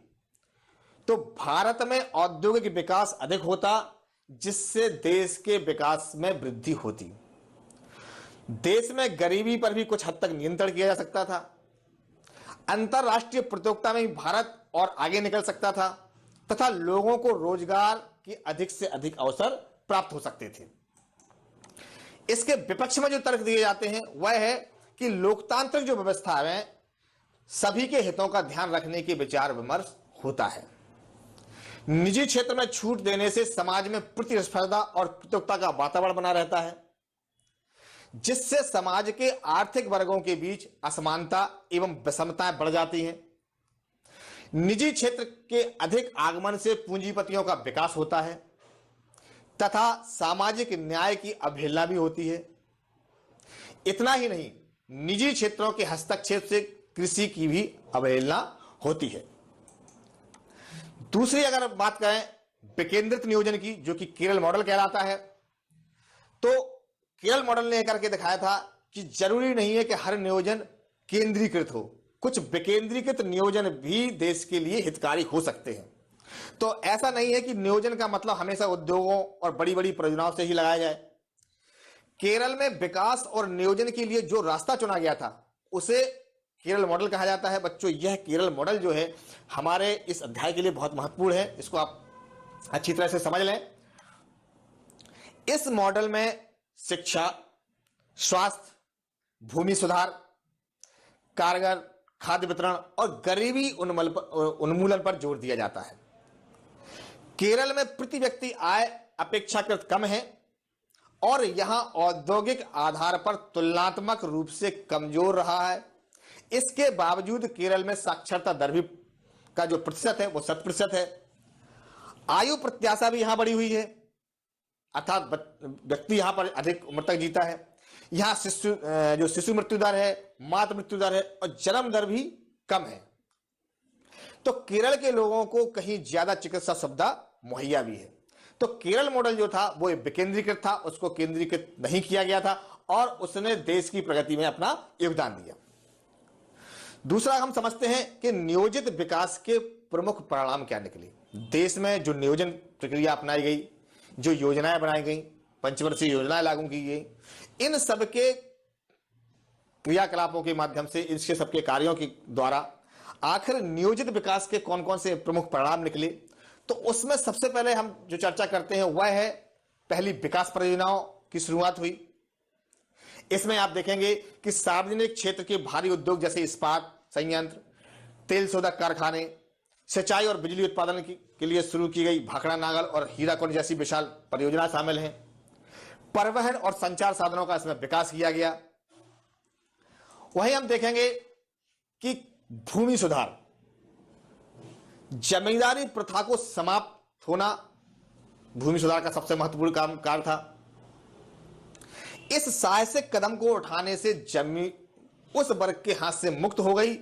तो भारत में औद्योगिक विकास अधिक होता, जिससे देश के विकास में वृद्धि होती। देश में गरीबी पर भी कुछ हद तक नियंत्रण किया जा सकता था। अंतरराष्ट्रीय प्रतियोगिता में भी भारत और आगे निकल सकता था तथा लोगों को रोजगार के अधिक से अधिक अवसर प्राप्त हो सकते थे। इसके विपक्ष में जो तर्क दिए जाते हैं वह है कि लोकतांत्रिक जो व्यवस्था है सभी के हितों का ध्यान रखने के विचार विमर्श होता है। निजी क्षेत्र में छूट देने से समाज में प्रतिस्पर्धा और प्रतियोगिता का वातावरण बना रहता है, जिससे समाज के आर्थिक वर्गों के बीच असमानता एवं विषमताएं बढ़ जाती हैं। निजी क्षेत्र के अधिक आगमन से पूंजीपतियों का विकास होता है तथा सामाजिक न्याय की अवहेलना भी होती है। इतना ही नहीं, निजी क्षेत्रों के हस्तक्षेप से कृषि की भी अवहेलना होती है। दूसरी अगर बात करें विकेंद्रित नियोजन की, जो कि केरल मॉडल कहलाता है, तो केरल मॉडल ने करके दिखाया था कि जरूरी नहीं है कि हर नियोजन केंद्रीकृत हो, कुछ विकेंद्रीकृत नियोजन भी देश के लिए हितकारी हो सकते हैं। तो ऐसा नहीं है कि नियोजन का मतलब हमेशा उद्योगों और बड़ी बड़ी परियोजनाओं से ही लगाया जाए। केरल में विकास और नियोजन के लिए जो रास्ता चुना गया था उसे केरल मॉडल कहा जाता है। बच्चों, यह केरल मॉडल जो है हमारे इस अध्याय के लिए बहुत महत्वपूर्ण है, इसको आप अच्छी तरह से समझ लें। इस मॉडल में शिक्षा, स्वास्थ्य, भूमि सुधार, कारगर खाद्य वितरण और गरीबी उन्मूलन पर जोर दिया जाता है। केरल में प्रति व्यक्ति आय अपेक्षाकृत कम है और यहां औद्योगिक आधार पर तुलनात्मक रूप से कमजोर रहा है। इसके बावजूद केरल में साक्षरता दर भी का जो प्रतिशत है वो 7% है। आयु प्रत्याशा भी यहां बढ़ी हुई है, अर्थात व्यक्ति यहां पर अधिक उम्र तक जीता है। यहां शिशु मृत्यु दर है, मातृ मृत्यु दर है और जन्म दर भी कम है। तो केरल के लोगों को कहीं ज्यादा चिकित्सा सुविधा मुहैया भी है। तो केरल मॉडल जो था वो विकेंद्रीकृत था, उसको केंद्रीकृत नहीं किया गया था और उसने देश की प्रगति में अपना योगदान दिया। दूसरा, हम समझते हैं कि नियोजित विकास के प्रमुख परिणाम क्या निकले। देश में जो नियोजन प्रक्रिया अपनाई गई, जो योजनाएं बनाई गई, पंचवर्षीय योजनाएं लागू की गई, इन सबके क्रियाकलापों के माध्यम से, इसके सबके कार्यों के द्वारा आखिर नियोजित विकास के कौन कौन से प्रमुख परिणाम निकले। तो उसमें सबसे पहले हम जो चर्चा करते हैं वह है, पहली विकास परियोजनाओं की शुरुआत हुई। इसमें आप देखेंगे कि सार्वजनिक क्षेत्र के भारी उद्योग जैसे इस्पात संयंत्र, तेल शोधक कारखाने, सिंचाई और बिजली उत्पादन के लिए शुरू की गई भाखड़ा नागल और हीराकुंड जैसी विशाल परियोजना शामिल हैं। परिवहन और संचार साधनों का इसमें विकास किया गया। वहीं हम देखेंगे कि भूमि सुधार, जमींदारी प्रथा को समाप्त होना भूमि सुधार का सबसे महत्वपूर्ण कार्य था। इस साहसिक कदम को उठाने से जमीन उस वर्ग के हाथ से मुक्त हो गई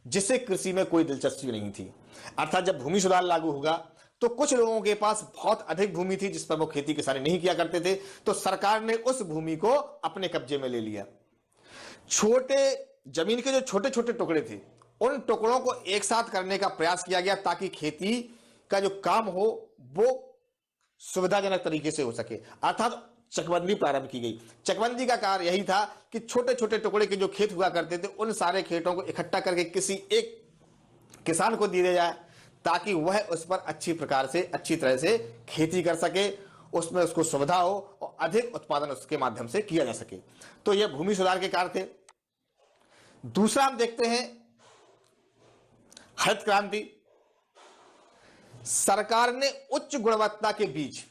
जिसे कृषि में कोई दिलचस्पी नहीं थी। अर्थात जब भूमि सुधार लागू होगा तो कुछ लोगों के पास बहुत अधिक भूमि थी जिस पर वो खेती किसानी नहीं किया करते थे, तो सरकार ने उस भूमि को अपने कब्जे में ले लिया। जमीन के जो छोटे छोटे टुकड़े थे उन टुकड़ों को एक साथ करने का प्रयास किया गया ताकि खेती का जो काम हो वो सुविधाजनक तरीके से हो सके। अर्थात चकबंदी प्रारंभ की गई। चकबंदी का कार्य यही था कि छोटे छोटे टुकड़े के जो खेत हुआ करते थे उन सारे खेतों को इकट्ठा करके किसी एक किसान को दे दिया जाए ताकि वह उस पर अच्छी तरह से खेती कर सके, उसमें उसको सुविधा हो और अधिक उत्पादन उसके माध्यम से किया जा सके। तो यह भूमि सुधार के कार्य थे। दूसरा हम देखते हैं हरित क्रांति। सरकार ने उच्च गुणवत्ता के बीज,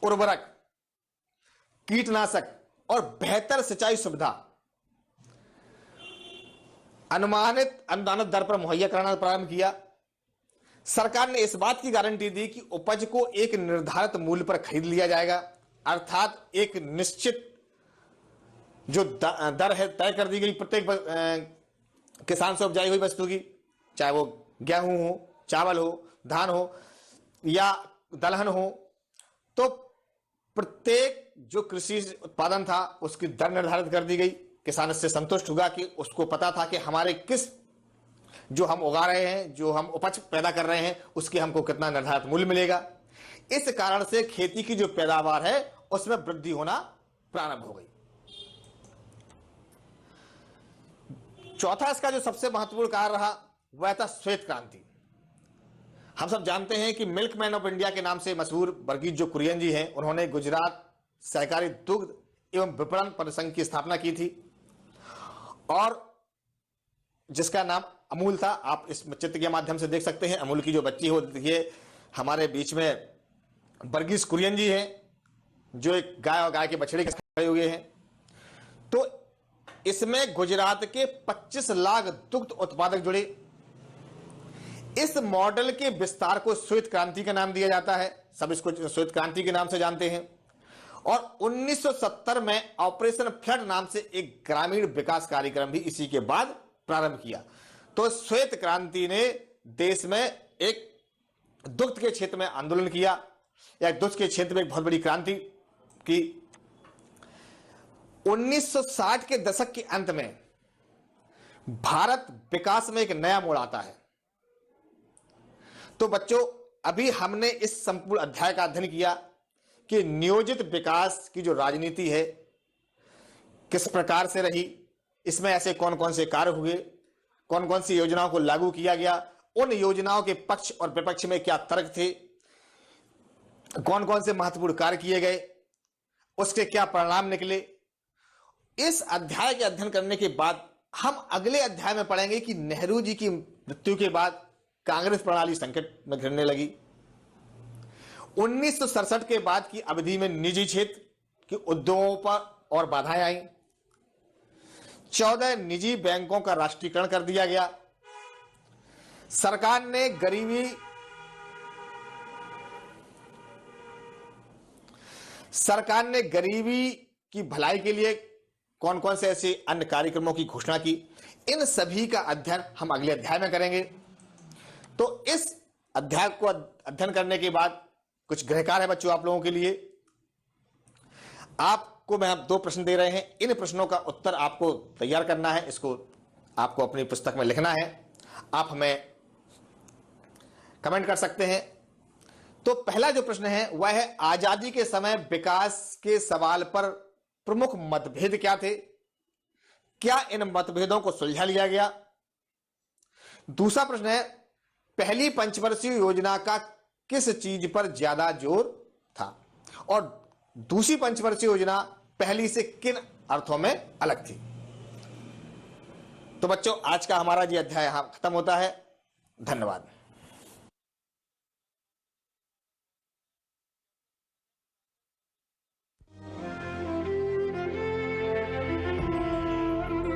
उर्वरक, कीटनाशक और बेहतर सिंचाई सुविधा अनुदानित दर पर मुहैया कराना प्रारंभ किया। सरकार ने इस बात की गारंटी दी कि उपज को एक निर्धारित मूल्य पर खरीद लिया जाएगा, अर्थात एक निश्चित जो दर है तय कर दी गई प्रत्येक किसान से उपजाई हुई वस्तु की, चाहे वो गेहूं हो, चावल हो, धान हो या दलहन हो। तो प्रत्येक जो कृषि उत्पादन था उसकी दर निर्धारित कर दी गई। किसान इससे संतुष्ट होगा कि उसको पता था कि हमारे जो हम उगा रहे हैं, जो हम उपज पैदा कर रहे हैं, उसकी हमको कितना निर्धारित मूल्य मिलेगा। इस कारण से खेती की जो पैदावार है उसमें वृद्धि होना प्रारंभ हो गई। चौथा इसका जो सबसे महत्वपूर्ण कार्य रहा वह था श्वेत क्रांति। हम सब जानते हैं कि मिल्कमैन ऑफ इंडिया के नाम से मशहूर वर्गीज जो कुरियन जी हैं, उन्होंने गुजरात सहकारी दुग्ध एवं विपणन परिसंघ की स्थापना की थी और जिसका नाम अमूल था। आप इस चित्र के माध्यम से देख सकते हैं अमूल की जो बच्ची हो, देखिए हमारे बीच में वर्गीज कुरियन जी हैं जो एक गाय और गाय के बछड़े के खड़े हुए हैं। तो इसमें गुजरात के 25 लाख दुग्ध उत्पादक जुड़े। इस मॉडल के विस्तार को श्वेत क्रांति का नाम दिया जाता है, सब इसको श्वेत क्रांति के नाम से जानते हैं। और 1970 में ऑपरेशन फ्लड नाम से एक ग्रामीण विकास कार्यक्रम भी इसी के बाद प्रारंभ किया। तो श्वेत क्रांति ने देश में एक दुग्ध के क्षेत्र में आंदोलन किया, या दुग्ध के क्षेत्र में एक बहुत बड़ी क्रांति की। 1960 के दशक के अंत में भारत विकास में एक नया मोड़ आता है। तो बच्चों, अभी हमने इस संपूर्ण अध्याय का अध्ययन किया कि नियोजित विकास की जो राजनीति है किस प्रकार से रही, इसमें ऐसे कौन कौन से कार्य हुए, कौन कौन सी योजनाओं को लागू किया गया, उन योजनाओं के पक्ष और विपक्ष में क्या तर्क थे, कौन कौन से महत्वपूर्ण कार्य किए गए, उसके क्या परिणाम निकले। इस अध्याय के अध्ययन करने के बाद हम अगले अध्याय में पढ़ेंगे कि नेहरू जी की मृत्यु के बाद कांग्रेस प्रणाली संकट में घिरने लगी। 1967 के बाद की अवधि में निजी क्षेत्र के उद्योगों पर और बाधाएं आई। 14 निजी बैंकों का राष्ट्रीयकरण कर दिया गया। सरकार ने गरीबी की भलाई के लिए कौन कौन से ऐसे अन्य कार्यक्रमों की घोषणा की, इन सभी का अध्ययन हम अगले अध्याय में करेंगे। तो इस अध्याय को अध्ययन करने के बाद कुछ गृह कार्य है बच्चों आप लोगों के लिए। आपको मैं 2 प्रश्न दे रहे हैं, इन प्रश्नों का उत्तर आपको तैयार करना है, इसको आपको अपनी पुस्तक में लिखना है। आप हमें कमेंट कर सकते हैं। तो पहला जो प्रश्न है वह है, आजादी के समय विकास के सवाल पर प्रमुख मतभेद क्या थे, क्या इन मतभेदों को सुलझा लिया गया। दूसरा प्रश्न है, पहली पंचवर्षीय योजना का किस चीज पर ज्यादा जोर था, और दूसरी पंचवर्षीय योजना पहली से किन अर्थों में अलग थी। तो बच्चों, आज का हमारा ये अध्याय यहां खत्म होता है। धन्यवाद।